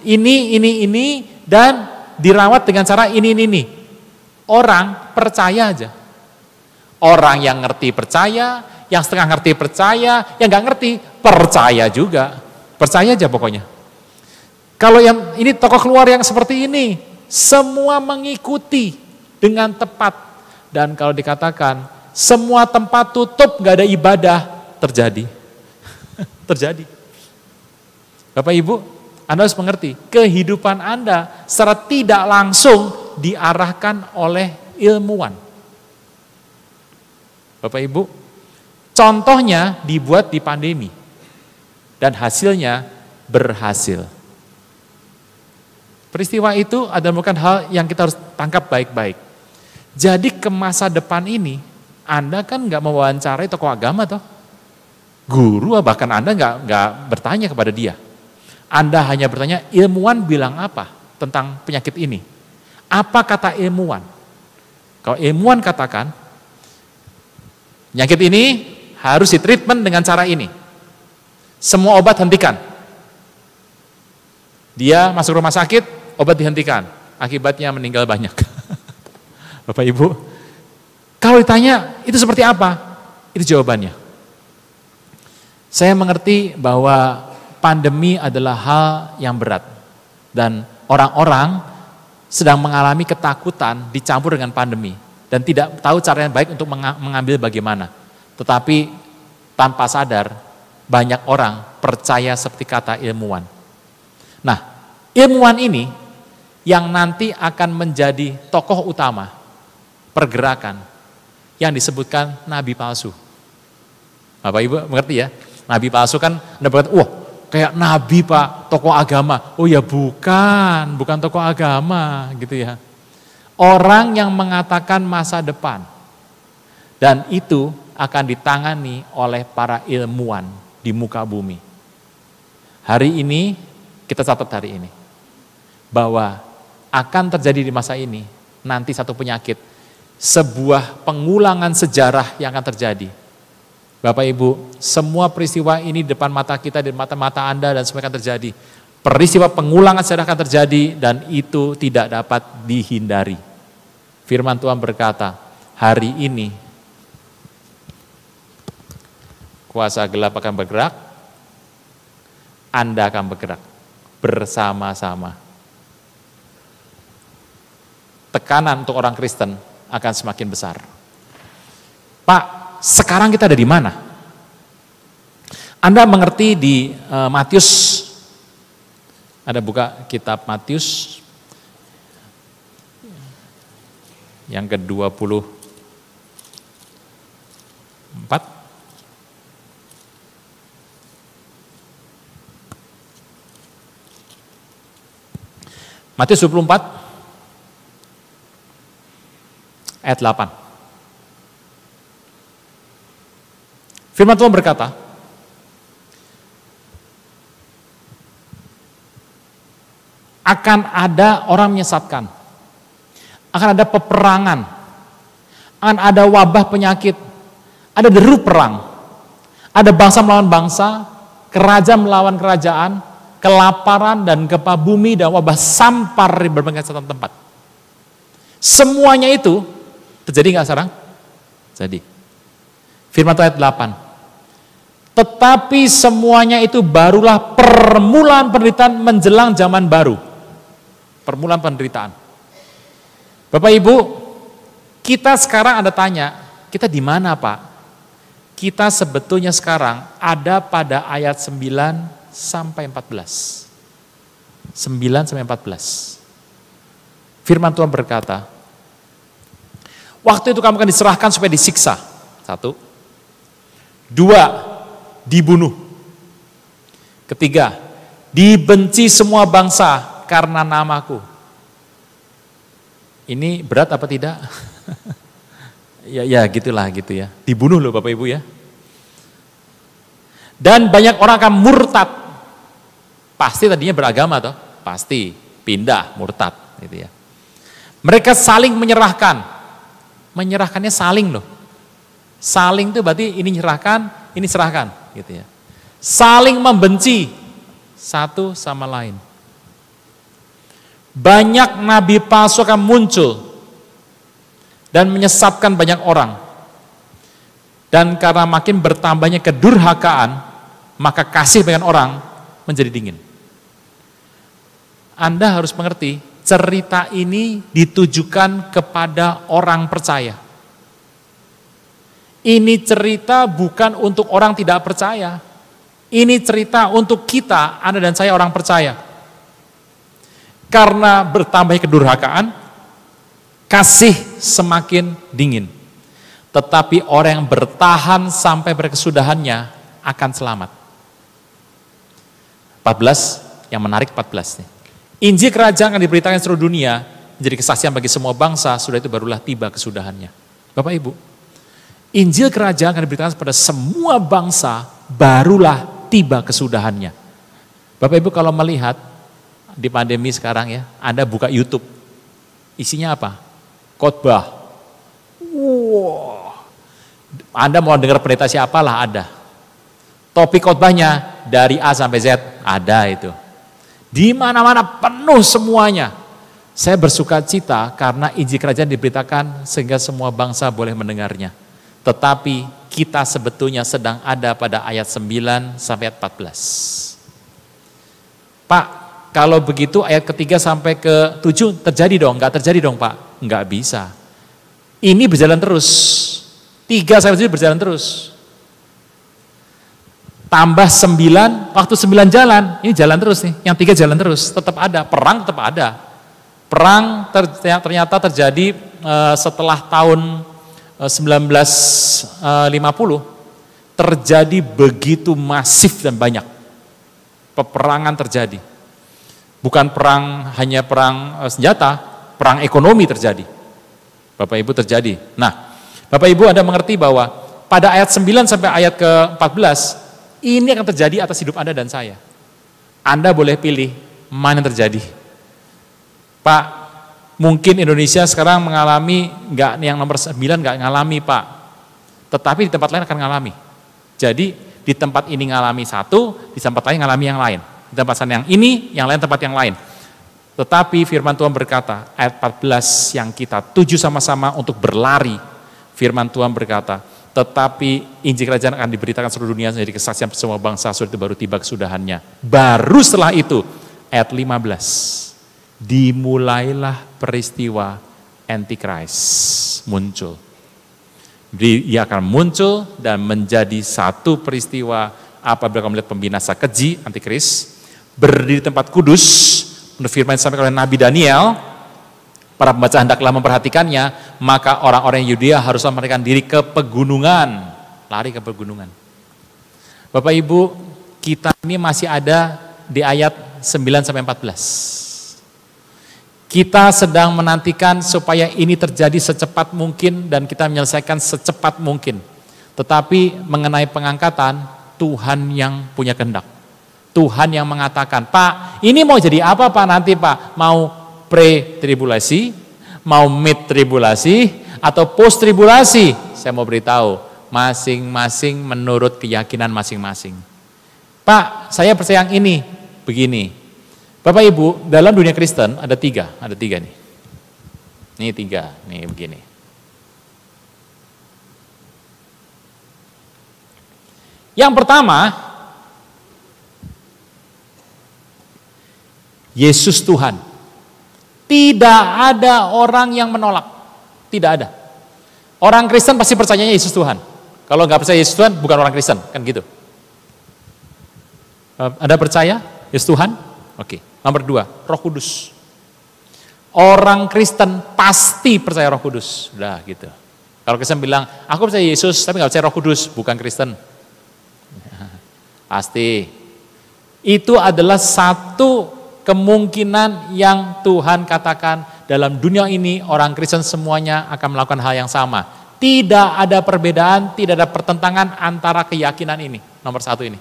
ini, dan dirawat dengan cara ini. Orang percaya aja. Orang yang ngerti percaya, yang setengah ngerti percaya, yang nggak ngerti percaya juga. Percaya aja pokoknya. Kalau yang ini tokoh keluar yang seperti ini, semua mengikuti dengan tepat. Dan kalau dikatakan semua tempat tutup, gak ada ibadah, terjadi. Terjadi. Bapak Ibu, Anda harus mengerti, kehidupan Anda secara tidak langsung diarahkan oleh ilmuwan. Bapak Ibu, contohnya dibuat di pandemi. Dan hasilnya berhasil. Peristiwa itu adalah bukan hal yang kita harus tangkap baik-baik. Jadi ke masa depan ini, Anda kan nggak mewawancarai tokoh agama toh. Guru bahkan Anda nggak bertanya kepada dia. Anda hanya bertanya, ilmuwan bilang apa tentang penyakit ini? Apa kata ilmuwan? Kalau ilmuwan katakan, penyakit ini harus ditreatment dengan cara ini. Semua obat hentikan. Dia masuk rumah sakit, obat dihentikan, akibatnya meninggal banyak. Bapak Ibu, Kalau ditanya, itu seperti apa? Itu jawabannya. Saya mengerti bahwa pandemi adalah hal yang berat. Dan orang-orang sedang mengalami ketakutan dicampur dengan pandemi. Dan tidak tahu cara yang baik untuk mengambil bagaimana. Tetapi tanpa sadar, banyak orang percaya seperti kata ilmuwan. Nah, ilmuwan ini yang nanti akan menjadi tokoh utama pergerakan yang disebutkan nabi palsu. Bapak Ibu mengerti ya? Nabi palsu kan, Anda berkata, wah kayak nabi Pak, tokoh agama. Oh ya bukan tokoh agama gitu ya. Orang yang mengatakan masa depan. Dan itu akan ditangani oleh para ilmuwan di muka bumi. Hari ini, kita catat hari ini. Bahwa akan terjadi di masa ini, nanti satu penyakit. Sebuah pengulangan sejarah yang akan terjadi. Bapak Ibu, semua peristiwa ini di depan mata kita, di mata-mata Anda dan semua akan terjadi. Peristiwa pengulangan sejarah akan terjadi dan itu tidak dapat dihindari. Firman Tuhan berkata, hari ini kuasa gelap akan bergerak, Anda akan bergerak bersama-sama. Tekanan untuk orang Kristen akan semakin besar. Pak, sekarang kita ada di mana? Anda mengerti di Matius, Anda buka kitab Matius yang ke-24. Matius 24 ayat 8. Firman Tuhan berkata, akan ada orang menyesatkan, akan ada peperangan, akan ada wabah penyakit, ada deru perang, ada bangsa melawan bangsa, kerajaan melawan kerajaan, kelaparan dan gempa bumi dan wabah sampar di berbagai tempat. Semuanya itu terjadi nggak sekarang? Jadi, firman Tuhan ayat 8. Tetapi semuanya itu barulah permulaan penderitaan menjelang zaman baru. Permulaan penderitaan. Bapak Ibu, kita sekarang Anda tanya, kita di mana Pak? Kita sebetulnya sekarang ada pada ayat 9 sampai 14. 9 sampai 14. Firman Tuhan berkata, waktu itu kamu akan diserahkan supaya disiksa. 1. 2. Dibunuh. 3. Dibenci semua bangsa karena namaku. Ini berat apa tidak? ya gitulah gitu ya. Dibunuh loh Bapak Ibu ya. Dan banyak orang akan murtad. Pasti tadinya beragama toh? Pasti pindah murtad gitu ya. Mereka saling menyerahkan. Menyerahkannya saling loh. Saling itu berarti ini nyerahkan, ini serahkan gitu ya. Saling membenci satu sama lain. Banyak nabi palsu akan muncul dan menyesatkan banyak orang. Dan karena makin bertambahnya kedurhakaan, maka kasih banyak orang menjadi dingin. Anda harus mengerti, cerita ini ditujukan kepada orang percaya. Ini cerita bukan untuk orang tidak percaya. Ini cerita untuk kita, Anda dan saya orang percaya. Karena bertambahnya kedurhakaan, kasih semakin dingin. Tetapi orang yang bertahan sampai berkesudahannya akan selamat. 14, yang menarik 14 nih. Injil kerajaan akan diberitakan seluruh dunia, menjadi kesaksian bagi semua bangsa, sudah itu barulah tiba kesudahannya. Bapak Ibu, Injil kerajaan akan diberitakan kepada semua bangsa, barulah tiba kesudahannya. Bapak Ibu kalau melihat di pandemi sekarang ya, Anda buka YouTube, isinya apa? Khotbah. Wow. Anda mau dengar pendeta siapalah ada. Topik khotbahnya dari A sampai Z ada itu. Di mana-mana penuh semuanya. Saya bersuka cita karena Injil Kerajaan diberitakan sehingga semua bangsa boleh mendengarnya. Tetapi kita sebetulnya sedang ada pada ayat 9 sampai 14. Pak, kalau begitu ayat ketiga sampai ke 7 terjadi dong? Enggak terjadi dong Pak? Enggak bisa. Ini berjalan terus. 3 sampai 7 berjalan terus. Tambah 9, waktu 9 jalan, ini jalan terus nih. Yang 3 jalan terus, tetap ada. Perang tetap ada. Perang ternyata terjadi setelah tahun 1950. Terjadi begitu masif dan banyak. Peperangan terjadi. Bukan perang, hanya perang senjata, perang ekonomi terjadi. Bapak Ibu terjadi. Nah, Bapak Ibu Anda mengerti bahwa pada ayat 9 sampai ayat ke-14, ini akan terjadi atas hidup Anda dan saya. Anda boleh pilih mana yang terjadi. Pak, mungkin Indonesia sekarang mengalami, yang nomor 9 nggak ngalami Pak. Tetapi di tempat lain akan ngalami. Jadi di tempat ini ngalami satu, di tempat lain ngalami yang lain. Di tempat sana yang ini, yang lain tempat yang lain. Tetapi firman Tuhan berkata, ayat 14 yang kita tuju sama-sama untuk berlari. Firman Tuhan berkata, tetapi Injil Kerajaan akan diberitakan seluruh dunia menjadi kesaksian semua bangsa, sudah itu baru tiba kesudahannya. Baru setelah itu, ayat 15, dimulailah peristiwa Antichrist muncul. Dia akan muncul dan menjadi satu peristiwa apabila kamu melihat pembinasa keji, Antichrist, berdiri di tempat kudus, menurut firman yang disampaikan oleh Nabi Daniel, para pembaca hendaklah memperhatikannya, maka orang-orang Yudea haruslah melarikan diri ke pegunungan, lari ke pegunungan. Bapak Ibu, kita ini masih ada di ayat 9 sampai 14. Kita sedang menantikan supaya ini terjadi secepat mungkin dan kita menyelesaikan secepat mungkin. Tetapi mengenai pengangkatan, Tuhan yang punya kehendak. Tuhan yang mengatakan, Pak, ini mau jadi apa Pak nanti Pak? Mau pre-tribulasi, mau mid-tribulasi, atau post-tribulasi? Saya mau beritahu, masing-masing menurut keyakinan masing-masing. Pak, saya percaya yang ini, begini. Bapak Ibu, dalam dunia Kristen ada tiga nih. Ini 3, nih begini. Yang pertama, Yesus Tuhan. Tidak ada orang yang menolak. Tidak ada. Orang Kristen pasti percayanya Yesus Tuhan. Kalau nggak percaya Yesus Tuhan, bukan orang Kristen, kan gitu. Anda percaya Yesus Tuhan? Oke. Nomor 2, Roh Kudus. Orang Kristen pasti percaya Roh Kudus. Udah gitu. Kalau Kristen bilang, aku percaya Yesus tapi nggak percaya Roh Kudus, bukan Kristen. Pasti. Itu adalah satu kemungkinan yang Tuhan katakan dalam dunia ini orang Kristen semuanya akan melakukan hal yang sama. Tidak ada perbedaan, tidak ada pertentangan antara keyakinan ini. Nomor 1 ini.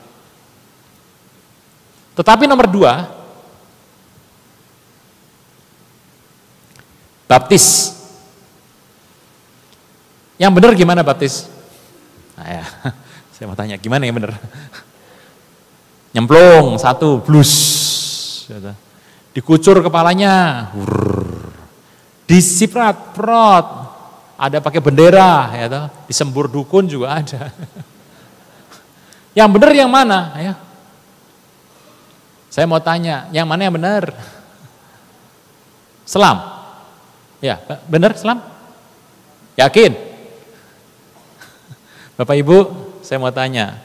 Tetapi nomor 2, baptis. Yang benar gimana baptis? Nah ya, saya mau tanya gimana yang benar? Nyemplung 1, blus. Dikucur kepalanya, disiprat, prot, ada pakai bendera, ya, disembur dukun juga ada. Yang benar yang mana? Ya. Saya mau tanya, yang mana yang benar? Selam? Ya, benar selam? Yakin? Bapak Ibu, saya mau tanya.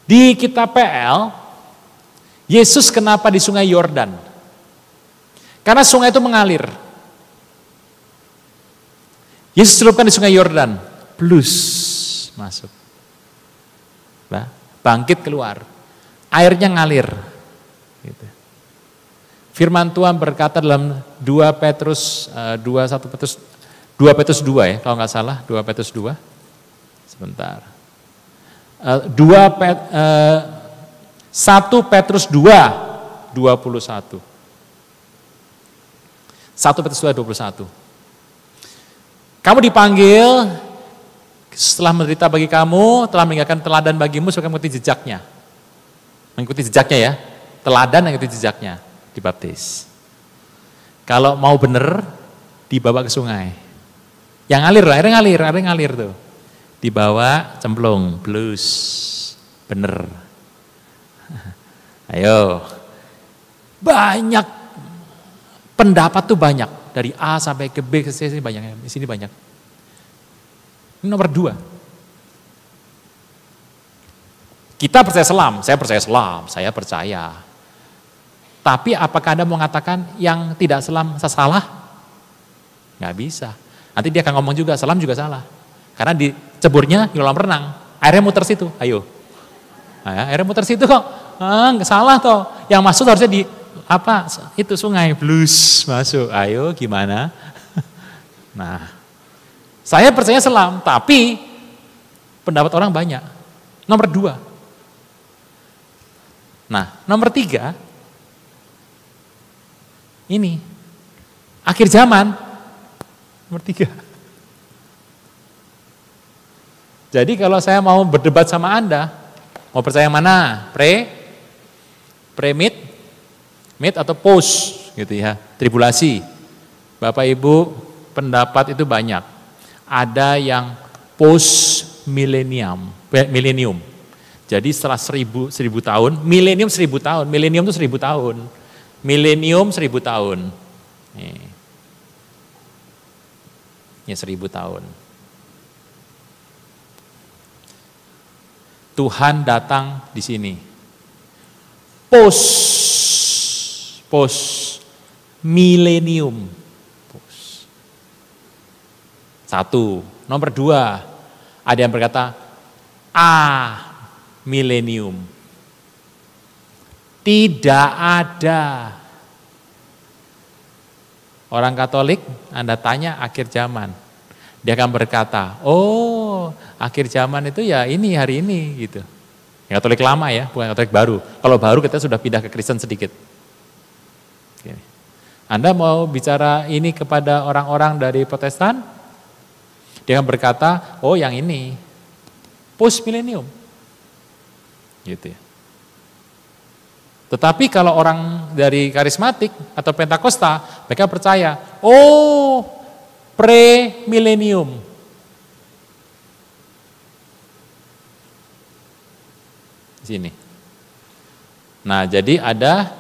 Di kitab PL, Yesus kenapa di sungai Yordan? Karena sungai itu mengalir. Yesus celupkan di sungai Yordan, plus masuk. Bangkit keluar, airnya ngalir. Gitu. Firman Tuhan berkata dalam 2 Petrus 2 ya, kalau nggak salah, 2 Petrus 2. Sebentar. 1 Petrus 2, 21. 1 Petrus 2, 21. Kamu dipanggil setelah menderita bagi kamu, telah meninggalkan teladan bagimu supaya mengikuti jejaknya. Mengikuti jejaknya ya, teladan yang mengikuti jejaknya, dibaptis. Kalau mau bener, dibawa ke sungai. Yang ngalir lah, airnya ngalir tuh. Dibawa, cemplung, blus, bener. Ayo, banyak pendapat tuh banyak. Dari A sampai ke B, ke C, banyak. Di sini banyak. Ini nomor 2. Kita percaya selam, saya percaya selam, saya percaya. Tapi apakah Anda mau mengatakan yang tidak selam salah? Nggak bisa. Nanti dia akan ngomong juga, selam juga salah. Karena diceburnya di kolam renang, airnya muter situ, ayo. Nah, airnya muter situ kok, nggak salah toh. Yang masuk harusnya di itu sungai, blues masuk, ayo gimana? Nah, saya percaya selam, tapi pendapat orang banyak. Nomor 2. Nah, nomor 3, ini, akhir zaman, nomor 3. Jadi kalau saya mau berdebat sama Anda, mau percaya yang mana? Mid atau post gitu ya, tribulasi. Bapak Ibu, pendapat itu banyak. Ada yang post milenium. Jadi setelah 1000 tahun, milenium 1000 tahun, milenium itu 1000 tahun. Milenium 1000 tahun. Ini 1000 tahun. Tuhan datang di sini. Post milenium. 1. Nomor 2, ada yang berkata milenium. Tidak ada. Orang Katolik, Anda tanya akhir zaman. Dia akan berkata, akhir zaman itu ya ini, hari ini gitu. Yang Katolik lama ya, bukan Katolik baru. Kalau baru kita sudah pindah ke Kristen sedikit. Anda mau bicara ini kepada orang-orang dari Protestan? Dia akan berkata, yang ini, post milenium. Gitu ya. Tetapi kalau orang dari karismatik atau Pentakosta, mereka percaya, pre-milenium. Di sini. Nah, jadi ada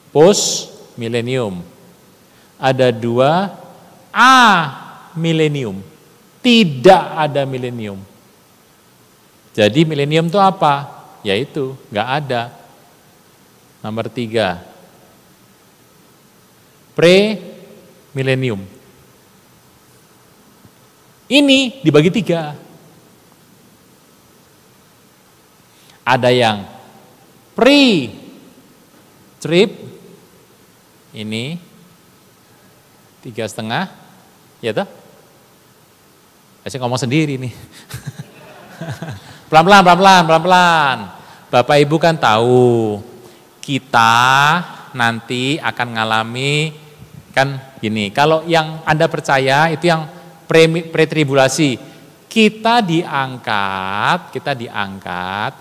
post-milenium. Ada 2 milenium. Tidak ada milenium. Jadi milenium itu apa? Yaitu nggak ada. Nomor 3. Pre-milenium. Ini dibagi 3. Ada yang pre-trib, ini 3,5, ya toh? Saya ngomong sendiri nih. Pelan-pelan. Bapak Ibu kan tahu, kita nanti akan ngalami, kan gini, kalau yang Anda percaya itu yang pre-tribulasi, kita diangkat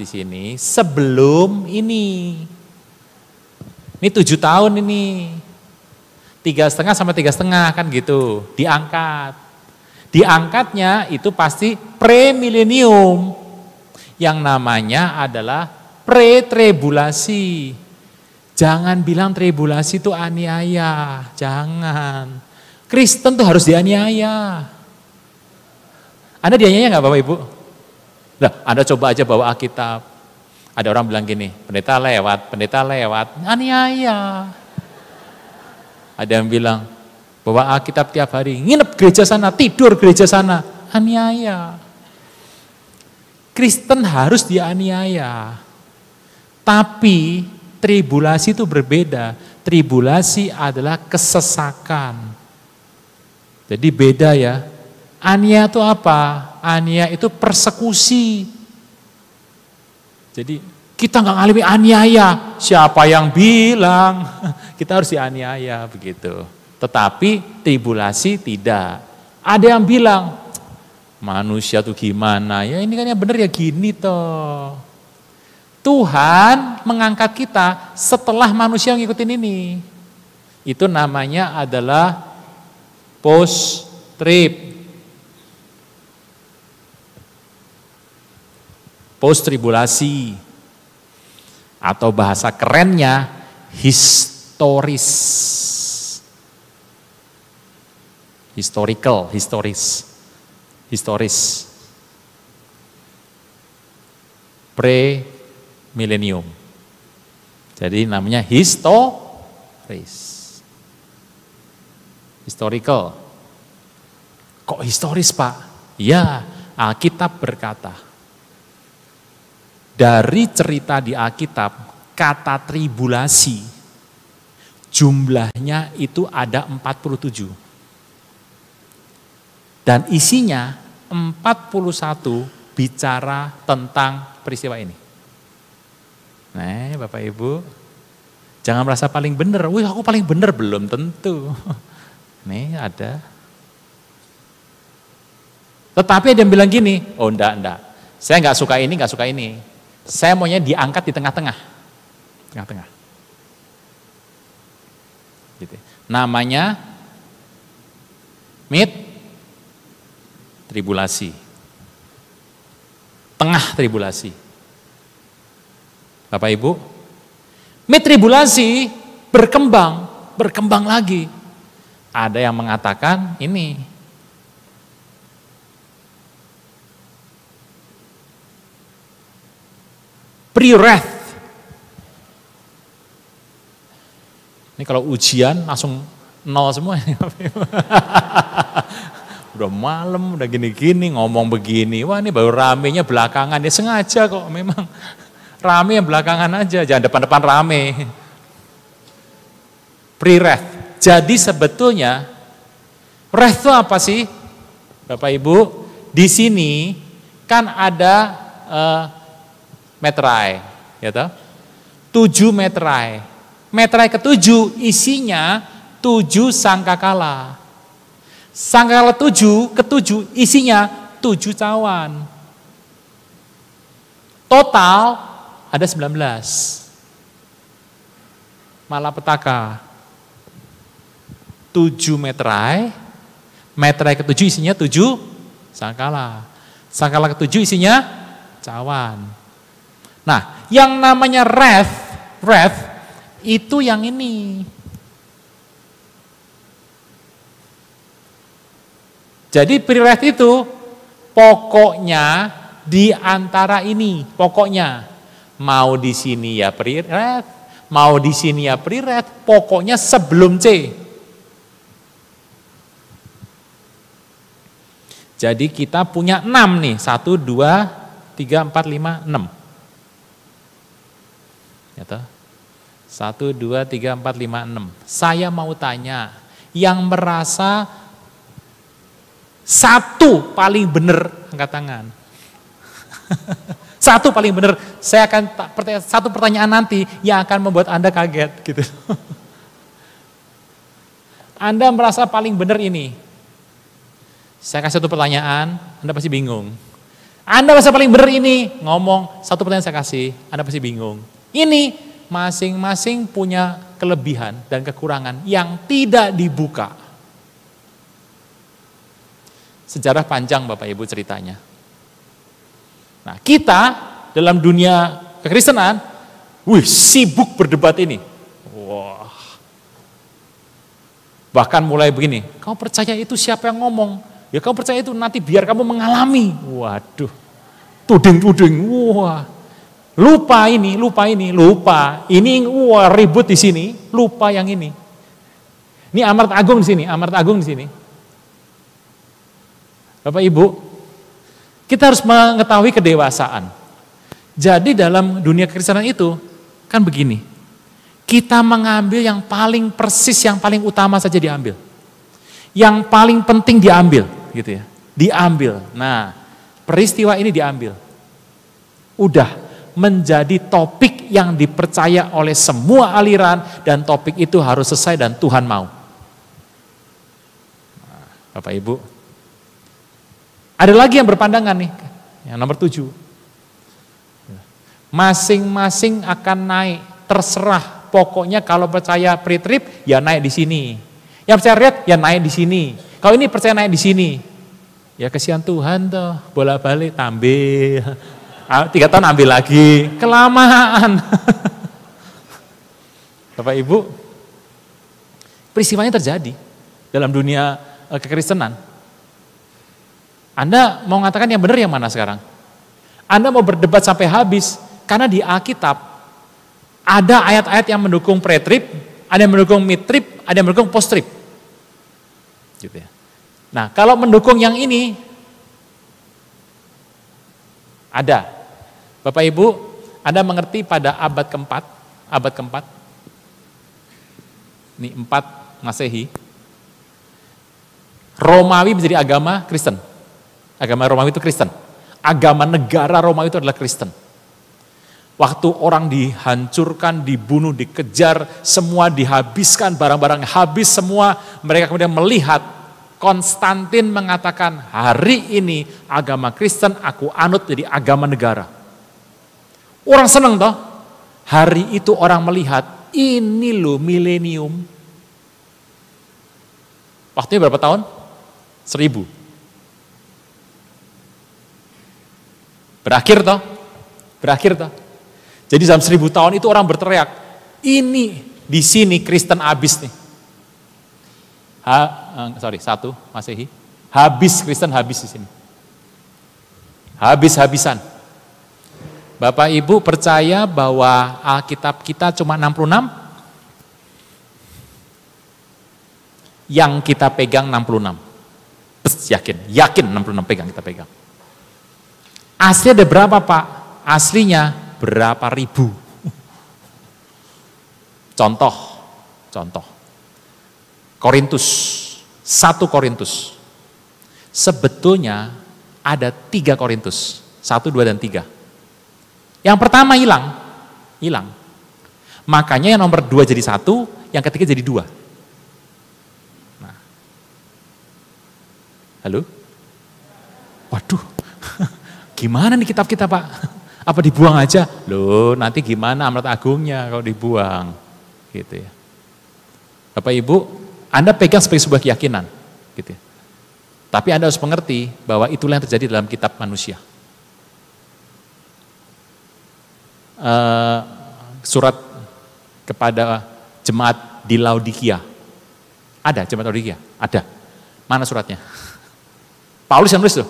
di sini sebelum ini. Ini 7 tahun ini. 3,5 sampai 3,5 kan gitu, diangkat. Diangkatnya itu pasti pre-milenium. Yang namanya adalah pre-tribulasi. Jangan bilang tribulasi itu aniaya, jangan. Kristen tuh harus dianiaya. Anda dianiaya nggak Bapak Ibu? Nah, Anda coba aja bawa Alkitab. Ada orang bilang gini, pendeta lewat, aniaya. Ada yang bilang, bawa Alkitab tiap hari, nginep gereja sana, tidur gereja sana, aniaya. Kristen harus dianiaya. Tapi tribulasi itu berbeda. Tribulasi adalah kesesakan. Jadi beda ya. Aniaya itu apa? Aniaya itu persekusi. Jadi kita nggak ngalami aniaya. Siapa yang bilang? Kita harus dianiaya begitu. Tetapi tribulasi tidak. Ada yang bilang, manusia tuh gimana? Ya ini kan yang benar ya gini toh. Tuhan mengangkat kita setelah manusia ngikutin ini. Itu namanya adalah post trib. Post tribulasi. Atau bahasa kerennya historis. Historis. Pre-millennium. Jadi namanya historis. Historical. Kok historis, Pak? Ya, Alkitab berkata. Dari cerita di Alkitab, kata tribulasi, jumlahnya itu ada 47. Dan isinya 41 bicara tentang peristiwa ini. Nah, Bapak Ibu, jangan merasa paling benar. Wih, aku paling benar, belum tentu. Nih ada. Tetapi ada yang bilang gini, oh enggak. Saya enggak suka ini. Saya maunya diangkat di tengah-tengah. Tengah-tengah. Gitu. Namanya mid tribulasi. Tengah tribulasi. Bapak Ibu, mid tribulasi berkembang lagi. Ada yang mengatakan ini pre-wrath. Ini kalau ujian langsung nol semua. Udah malam, udah gini-gini, ngomong begini. Wah, ini baru ramenya belakangan. Dia sengaja kok memang. Rame yang belakangan aja, jangan depan-depan rame. Pre-wrath. Jadi sebetulnya wrath itu apa sih? Bapak Ibu, di sini kan ada meterai, ya toh? 7 meterai. Meterai ke-7 isinya 7 sangkakala. Sangkakala ke-7 isinya 7 cawan. Total ada 19. Malapetaka. 7 meterai ke-7 isinya 7 sangkala. Sangkala ke-7 isinya cawan. Nah, yang namanya wrath itu yang ini. Jadi pre-wrath itu pokoknya di antara ini, pokoknya mau di sini ya pre-wrath, mau di sini ya pre-wrath, pokoknya sebelum C. Jadi kita punya 6 nih, 1, 2, 3, 4, 5, 6. Ya toh? 1, 2, 3, 4, 5, 6. Saya mau tanya, yang merasa satu paling benar, angkat tangan. Satu paling benar, saya akan satu pertanyaan nanti yang akan membuat Anda kaget gitu. Anda merasa paling benar ini. Saya kasih satu pertanyaan, Anda pasti bingung. Anda merasa paling benar ini, ngomong satu pertanyaan saya kasih, Anda pasti bingung. Ini masing-masing punya kelebihan dan kekurangan yang tidak dibuka. Sejarah panjang Bapak Ibu ceritanya. Nah, kita dalam dunia kekristenan, sibuk berdebat ini. Wah. Bahkan mulai begini, kamu percaya itu siapa yang ngomong? Ya kamu percaya itu nanti biar kamu mengalami. Waduh, tuding-tuding, wah. Lupa ini. Ini ribut di sini, lupa yang ini. Ini Amart Agung di sini. Bapak Ibu, kita harus mengetahui kedewasaan. Jadi dalam dunia kekristenan itu, kan begini, kita mengambil yang paling persis, yang paling utama saja diambil. Yang paling penting diambil, gitu ya. Diambil. Nah, peristiwa ini diambil. Udah menjadi topik yang dipercaya oleh semua aliran dan topik itu harus selesai dan Tuhan mau. Nah, Bapak Ibu, ada lagi yang berpandangan nih, yang nomor 7. Masing-masing akan naik, terserah Pokoknya kalau percaya pre-trib, ya naik di sini. Yang percaya red, ya naik di sini. Kalau ini percaya naik di sini. Ya kesian Tuhan tuh, bolak-balik ambil. 3 tahun ambil lagi, kelamaan. Bapak Ibu, peristiwanya terjadi dalam dunia kekristenan. Anda mau mengatakan yang benar yang mana sekarang? Anda mau berdebat sampai habis, karena di Alkitab ada ayat-ayat yang mendukung pre-trib, ada yang mendukung mid-trib, ada yang mendukung post-trib. Gitu ya. Nah, kalau mendukung yang ini, ada. Bapak Ibu, Anda mengerti pada abad keempat, ini 4 Masehi, Romawi menjadi agama Kristen. Agama Romawi itu Kristen. Agama negara Romawi itu adalah Kristen. Waktu orang dihancurkan, dibunuh, dikejar, semua dihabiskan, barang-barang habis semua, mereka kemudian melihat Konstantin mengatakan, hari ini agama Kristen aku anut jadi agama negara. Orang senang toh. Hari itu orang melihat, ini loh milenium. Waktunya berapa tahun? 1000. Berakhir toh. Jadi dalam 1000 tahun itu orang berteriak, ini di sini Kristen habis nih. 1 Masehi. Kristen habis di sini. Habis-habisan. Bapak Ibu percaya bahwa Alkitab kita cuma 66? Yang kita pegang 66. Yakin 66 kita pegang. Asli ada berapa Pak? Aslinya berapa ribu. Contoh. Korintus, 1 Korintus. Sebetulnya ada 3 Korintus, 1, 2, dan 3. Yang pertama hilang. Makanya yang nomor 2 jadi 1, yang ketiga jadi 2. Nah. Halo? Waduh, gimana nih kitab kita Pak? Apa dibuang aja? Loh, nanti gimana amret agungnya kalau dibuang? Gitu ya. Bapak Ibu, Anda pegang sebagai sebuah keyakinan, gitu ya. Tapi Anda harus mengerti bahwa itulah yang terjadi dalam kitab manusia. Surat kepada jemaat di Laodikia. Ada jemaat Laodikia? Ada. Mana suratnya? Paulus yang nulis tuh.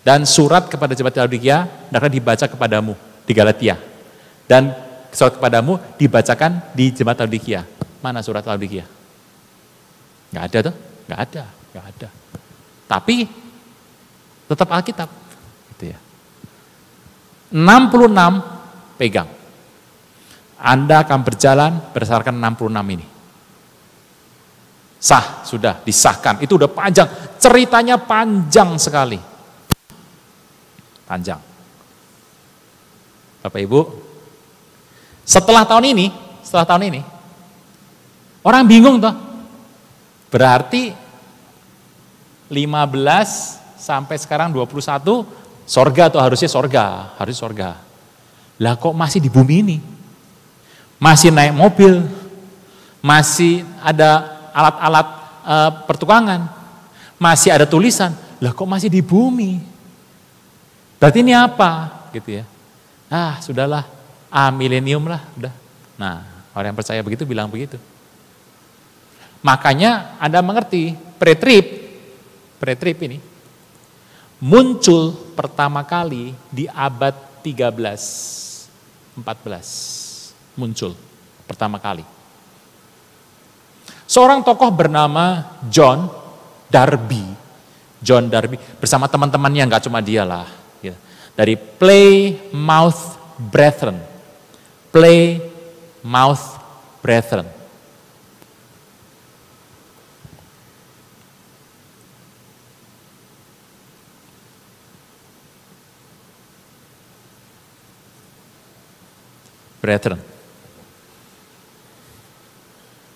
Dan surat kepada jemaat Laodikia akan dibaca kepadamu di Galatia. Dan surat kepadamu dibacakan di jemaat Laodikia. Mana surat Laodikia? Nggak ada tuh, nggak ada. Tapi tetap Alkitab, gitu ya. 66 pegang. Anda akan berjalan berdasarkan 66 ini. Sah, sudah disahkan. Itu udah panjang, ceritanya panjang sekali. Panjang. Bapak Ibu, setelah tahun ini, orang bingung toh. Berarti 15 sampai sekarang 21 sorga atau harusnya sorga. Lah kok masih di bumi ini? Masih naik mobil, masih ada alat-alat pertukangan, masih ada tulisan. Lah kok masih di bumi? Berarti ini apa? Gitu ya. Sudahlah, milenium lah, udah. Nah, orang yang percaya begitu bilang begitu. Makanya Anda mengerti, pre-trib ini muncul pertama kali di abad 13, 14. Muncul pertama kali. Seorang tokoh bernama John Darby bersama teman-temannya, nggak cuma dia lah. Ya. Dari Plymouth Brethren.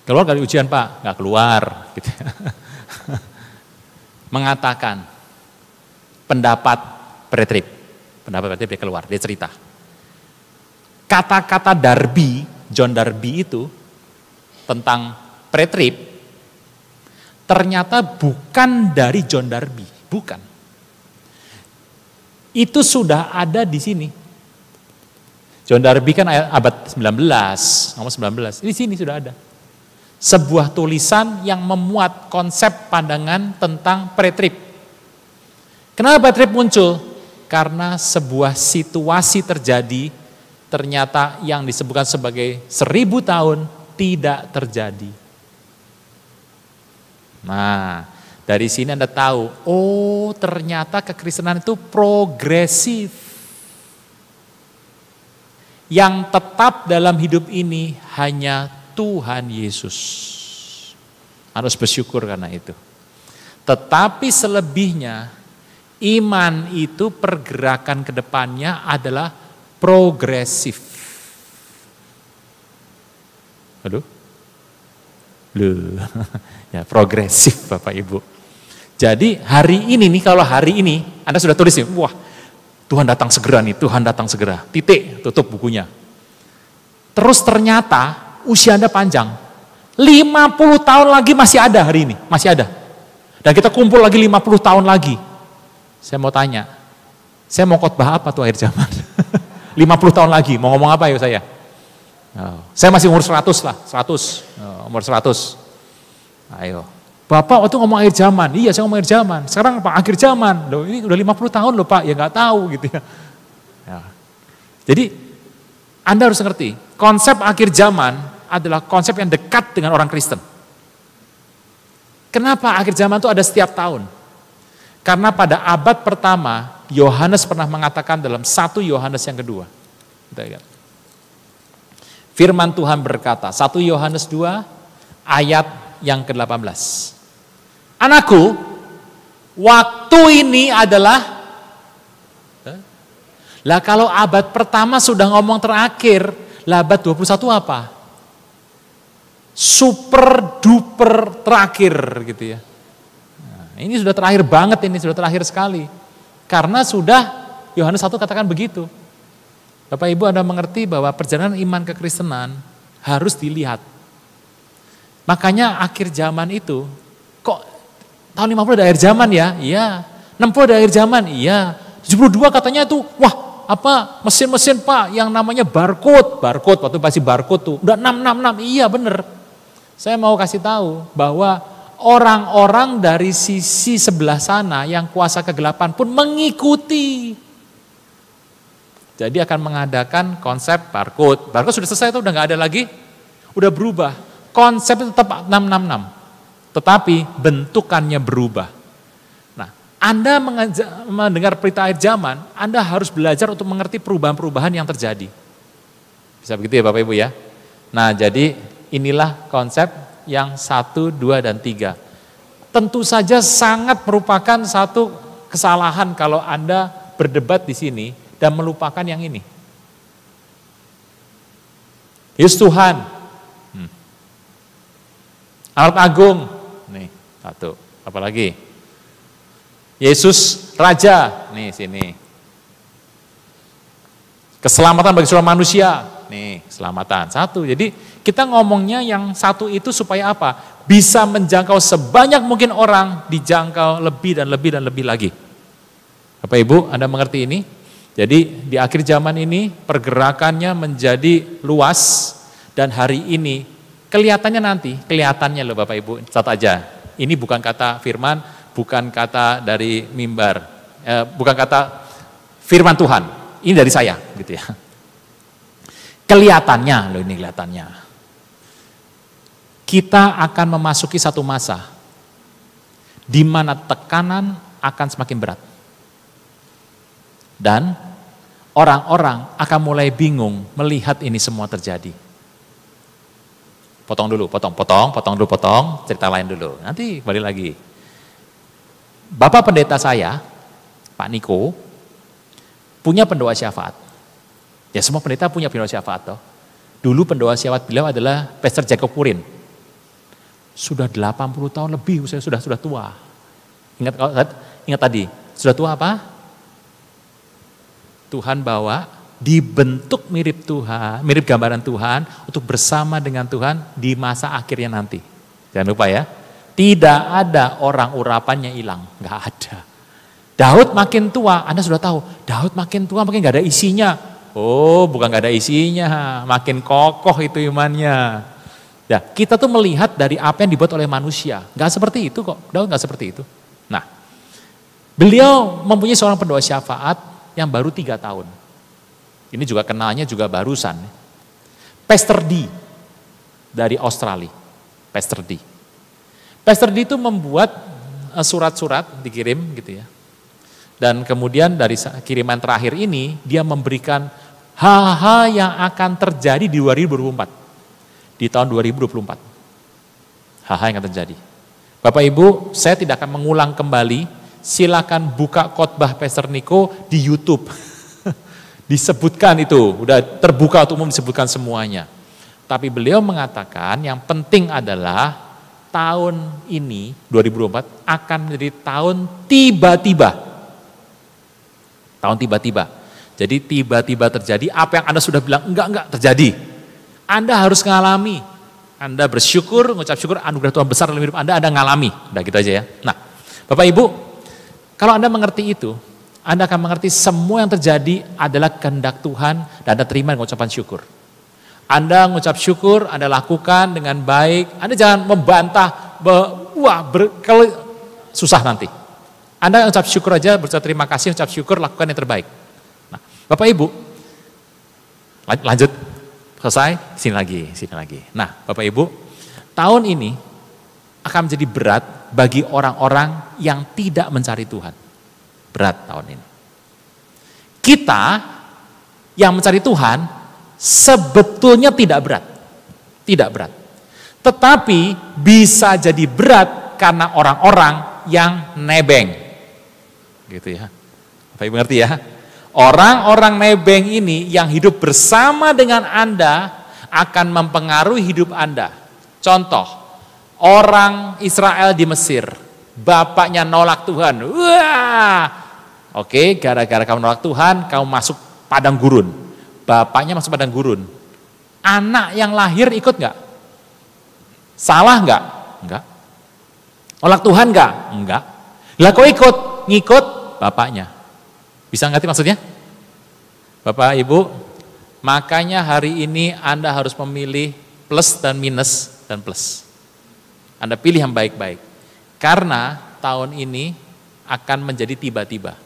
Keluar dari ujian Pak? Nggak keluar. Gitu. Mengatakan pendapat pre-trip dia keluar, dia cerita. Kata-kata Darby John Darby itu tentang pre-trib, ternyata bukan dari John Darby, bukan. Itu sudah ada di sini. John Darby kan abad 19, nomor 19, di sini sudah ada. Sebuah tulisan yang memuat konsep pandangan tentang pre-trib. Kenapa pre-trib muncul? Karena sebuah situasi terjadi, ternyata yang disebutkan sebagai 1000 tahun tidak terjadi. Nah, dari sini Anda tahu, oh ternyata kekristenan itu progresif. Yang tetap dalam hidup ini hanya Tuhan Yesus. Harus bersyukur karena itu. Tetapi selebihnya, iman itu pergerakan ke depannya adalah progresif. Aduh. Loh. Ya, progresif Bapak Ibu. Jadi hari ini nih, kalau hari ini Anda sudah tulis nih, wah Tuhan datang segera nih, Tuhan datang segera. Titik, tutup bukunya. Terus ternyata usia Anda panjang. 50 tahun lagi masih ada hari ini, masih ada. Dan kita kumpul lagi 50 tahun lagi. Saya mau tanya, saya mau khotbah apa tuh akhir zaman? 50 tahun lagi, mau ngomong apa ya saya? Oh, saya masih umur 100 lah, 100, umur 100. Ayo. Bapak waktu ngomong akhir zaman, iya saya ngomong akhir zaman. Sekarang apa? Akhir zaman. Loh, ini udah 50 tahun loh Pak, ya nggak tahu gitu ya. Ya. Jadi Anda harus ngerti, konsep akhir zaman adalah konsep yang dekat dengan orang Kristen. Kenapa akhir zaman itu ada setiap tahun? Karena pada abad pertama, Yohanes pernah mengatakan dalam 1 Yohanes yang kedua. Kita lihat. Firman Tuhan berkata, 1 Yohanes 2 ayat yang ke-18. Anakku, waktu ini adalah, lah kalau abad pertama sudah ngomong terakhir, lah abad 21 apa? Super duper terakhir gitu ya. Nah, ini sudah terakhir banget, ini sudah terakhir sekali. Karena sudah Yohanes 1 katakan begitu. Bapak Ibu Anda mengerti bahwa perjalanan iman kekristenan harus dilihat. Makanya akhir zaman itu, kok tahun 50 ada akhir zaman ya? Iya. 60 ada akhir zaman? Iya. 72 katanya itu, wah apa mesin-mesin Pak yang namanya barcode. Barcode, waktu pasti barcode tuh. Udah 666, iya bener. Saya mau kasih tahu bahwa orang-orang dari sisi sebelah sana yang kuasa kegelapan pun mengikuti. Jadi akan mengadakan konsep barcode. Barcode sudah selesai itu udah nggak ada lagi, udah berubah. Konsep itu tetap 666, tetapi bentukannya berubah. Nah, Anda mendengar berita akhir zaman, Anda harus belajar untuk mengerti perubahan-perubahan yang terjadi. Bisa begitu ya Bapak Ibu ya? Nah, jadi inilah konsep yang 1, 2, dan 3. Tentu saja sangat merupakan satu kesalahan kalau Anda berdebat di sini dan melupakan yang ini. Yesus Tuhan, Alat Agung, nih satu, apalagi Yesus Raja, nih sini. Keselamatan bagi seluruh manusia, nih keselamatan satu. Jadi kita ngomongnya yang satu itu supaya apa? Bisa menjangkau sebanyak mungkin orang, dijangkau lebih dan lebih dan lebih lagi. Bapak Ibu, Anda mengerti ini? Jadi di akhir zaman ini pergerakannya menjadi luas dan hari ini kelihatannya loh Bapak Ibu, catat aja. Ini bukan kata firman, bukan kata dari mimbar, bukan kata firman Tuhan. Ini dari saya, gitu ya. Kelihatannya loh ini kelihatannya. Kita akan memasuki satu masa di mana tekanan akan semakin berat. Dan orang-orang akan mulai bingung melihat ini semua terjadi. Potong dulu, potong, cerita lain dulu. Nanti kembali lagi. Bapak pendeta saya, Pak Niko, punya pendoa syafaat. Ya semua pendeta punya pendoa syafaat toh. Dulu pendoa syafaat beliau adalah Pastor Jacob Purin. Sudah 80 tahun lebih, sudah tua. Ingat tadi, sudah tua apa? Tuhan bawa Dibentuk mirip Tuhan, mirip gambaran Tuhan untuk bersama dengan Tuhan di masa akhirnya nanti. Jangan lupa ya, tidak ada orang urapannya hilang, nggak ada. Daud makin tua, Anda sudah tahu, Daud makin tua makin nggak ada isinya. Oh, bukan nggak ada isinya, makin kokoh itu imannya. Ya, kita tuh melihat dari apa yang dibuat oleh manusia, nggak seperti itu kok. Daud nggak seperti itu. Nah, beliau mempunyai seorang pendoa syafaat yang baru 3 tahun. Ini juga kenalnya juga barusan. Pastor D dari Australia. Pastor D. Pastor D itu membuat surat-surat dikirim gitu ya. Dan kemudian dari kiriman terakhir ini dia memberikan hal-hal yang akan terjadi di 2024. Di tahun 2024. Hal-hal yang akan terjadi. Bapak Ibu, saya tidak akan mengulang kembali. Silakan buka khotbah Pastor Niko di YouTube. Disebutkan itu, udah terbuka untuk umum disebutkan semuanya. Tapi beliau mengatakan yang penting adalah tahun ini, 2024, akan menjadi tahun tiba-tiba. Tahun tiba-tiba. Jadi tiba-tiba terjadi, apa yang Anda sudah bilang, enggak terjadi. Anda harus mengalami. Anda bersyukur, mengucap syukur, anugerah Tuhan besar dalam hidup Anda ngalami. Udah gitu aja ya. Nah, Bapak Ibu, kalau Anda mengerti itu, Anda akan mengerti semua yang terjadi adalah kehendak Tuhan dan Anda terima dengan ucapan syukur. Anda mengucap syukur, Anda lakukan dengan baik. Anda jangan membantah, kalau susah nanti. Anda ucap syukur aja, berucap terima kasih, ucap syukur, lakukan yang terbaik. Nah, Bapak Ibu, lanjut, selesai, sini lagi. Nah, Bapak Ibu, tahun ini akan menjadi berat bagi orang-orang yang tidak mencari Tuhan. Berat tahun ini. Kita yang mencari Tuhan sebetulnya tidak berat. Tidak berat. Tetapi bisa jadi berat karena orang-orang yang nebeng. Gitu ya. Bapak Ibu ngerti ya? Orang-orang nebeng ini yang hidup bersama dengan Anda akan mempengaruhi hidup Anda. Contoh, orang Israel di Mesir, bapaknya nolak Tuhan. Wah! Oke, gara-gara kamu nolak Tuhan, kamu masuk padang gurun. Bapaknya masuk padang gurun. Anak yang lahir ikut nggak? Salah nggak? Enggak. Nolak Tuhan nggak? Enggak. Lah kok ikut? Ngikut bapaknya. Bisa ngerti maksudnya? Bapak, Ibu, makanya hari ini Anda harus memilih plus dan minus dan plus. Anda pilih yang baik-baik. Karena tahun ini akan menjadi tiba-tiba.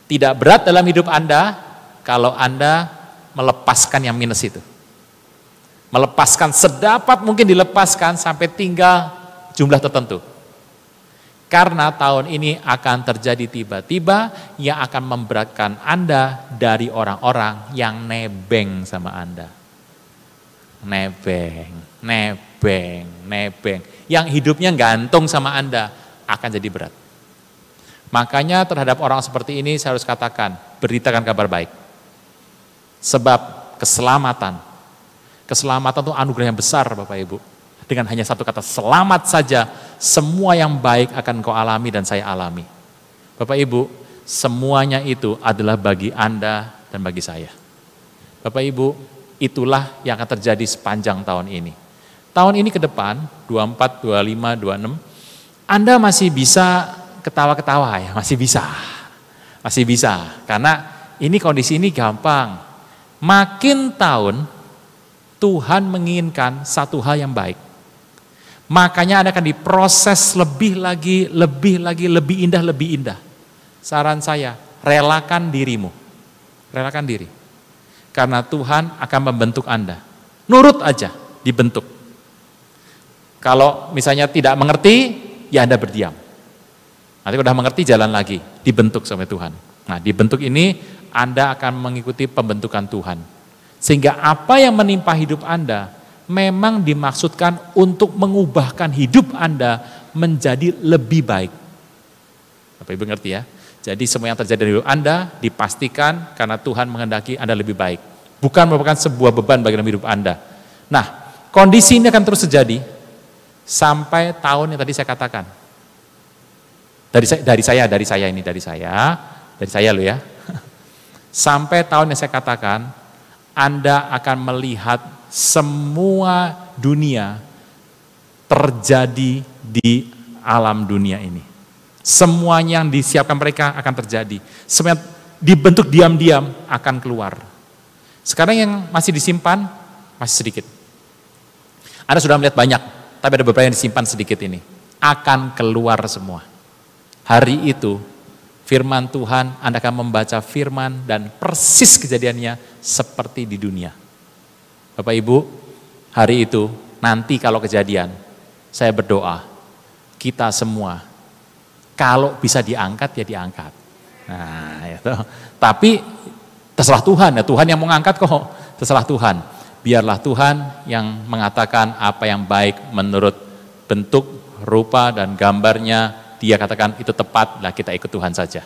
Tidak berat dalam hidup Anda kalau Anda melepaskan yang minus itu. Melepaskan sedapat mungkin dilepaskan sampai tinggal jumlah tertentu. Karena tahun ini akan terjadi tiba-tiba yang akan memberatkan Anda dari orang-orang yang nebeng sama Anda. Nebeng. Yang hidupnya gantung sama Anda akan jadi berat. Makanya terhadap orang seperti ini saya harus katakan, beritakan kabar baik. Sebab keselamatan itu anugerah yang besar Bapak Ibu. Dengan hanya satu kata selamat saja, semua yang baik akan kau alami dan saya alami. Bapak Ibu, semuanya itu adalah bagi Anda dan bagi saya. Bapak Ibu, itulah yang akan terjadi sepanjang tahun ini. Tahun ini ke depan, 24, 25, 26, Anda masih bisa ketawa-ketawa ya, masih bisa, karena ini kondisi ini gampang. Makin tahun Tuhan menginginkan satu hal yang baik, makanya Anda akan diproses lebih indah. Saran saya, relakan dirimu, relakan diri, karena Tuhan akan membentuk Anda. Nurut aja, dibentuk. Kalau misalnya tidak mengerti, ya Anda berdiam. Nanti udah mengerti jalan lagi, dibentuk sama Tuhan. Nah, dibentuk ini Anda akan mengikuti pembentukan Tuhan. Sehingga apa yang menimpa hidup Anda memang dimaksudkan untuk mengubahkan hidup Anda menjadi lebih baik. Bapak Ibu ngerti ya? Jadi semua yang terjadi di hidup Anda dipastikan karena Tuhan menghendaki Anda lebih baik. Bukan merupakan sebuah beban bagi hidup Anda. Nah, kondisi ini akan terus terjadi sampai tahun yang tadi saya katakan. Dari saya loh ya. Sampai tahun yang saya katakan, Anda akan melihat semua dunia terjadi di alam dunia ini. Semuanya yang disiapkan mereka akan terjadi. Semua yang dibentuk diam-diam akan keluar. Sekarang yang masih disimpan, masih sedikit. Anda sudah melihat banyak, tapi ada beberapa yang disimpan sedikit ini. Akan keluar semua. Hari itu, firman Tuhan, Anda akan membaca firman dan persis kejadiannya seperti di dunia. Bapak Ibu, hari itu, nanti kalau kejadian, saya berdoa, kita semua, kalau bisa diangkat ya diangkat. Nah, itu. Tapi terserah Tuhan, ya Tuhan yang mau ngangkat kok, terserah Tuhan. Biarlah Tuhan yang mengatakan apa yang baik menurut bentuk, rupa, dan gambarnya, dia katakan itu tepat, lah kita ikut Tuhan saja.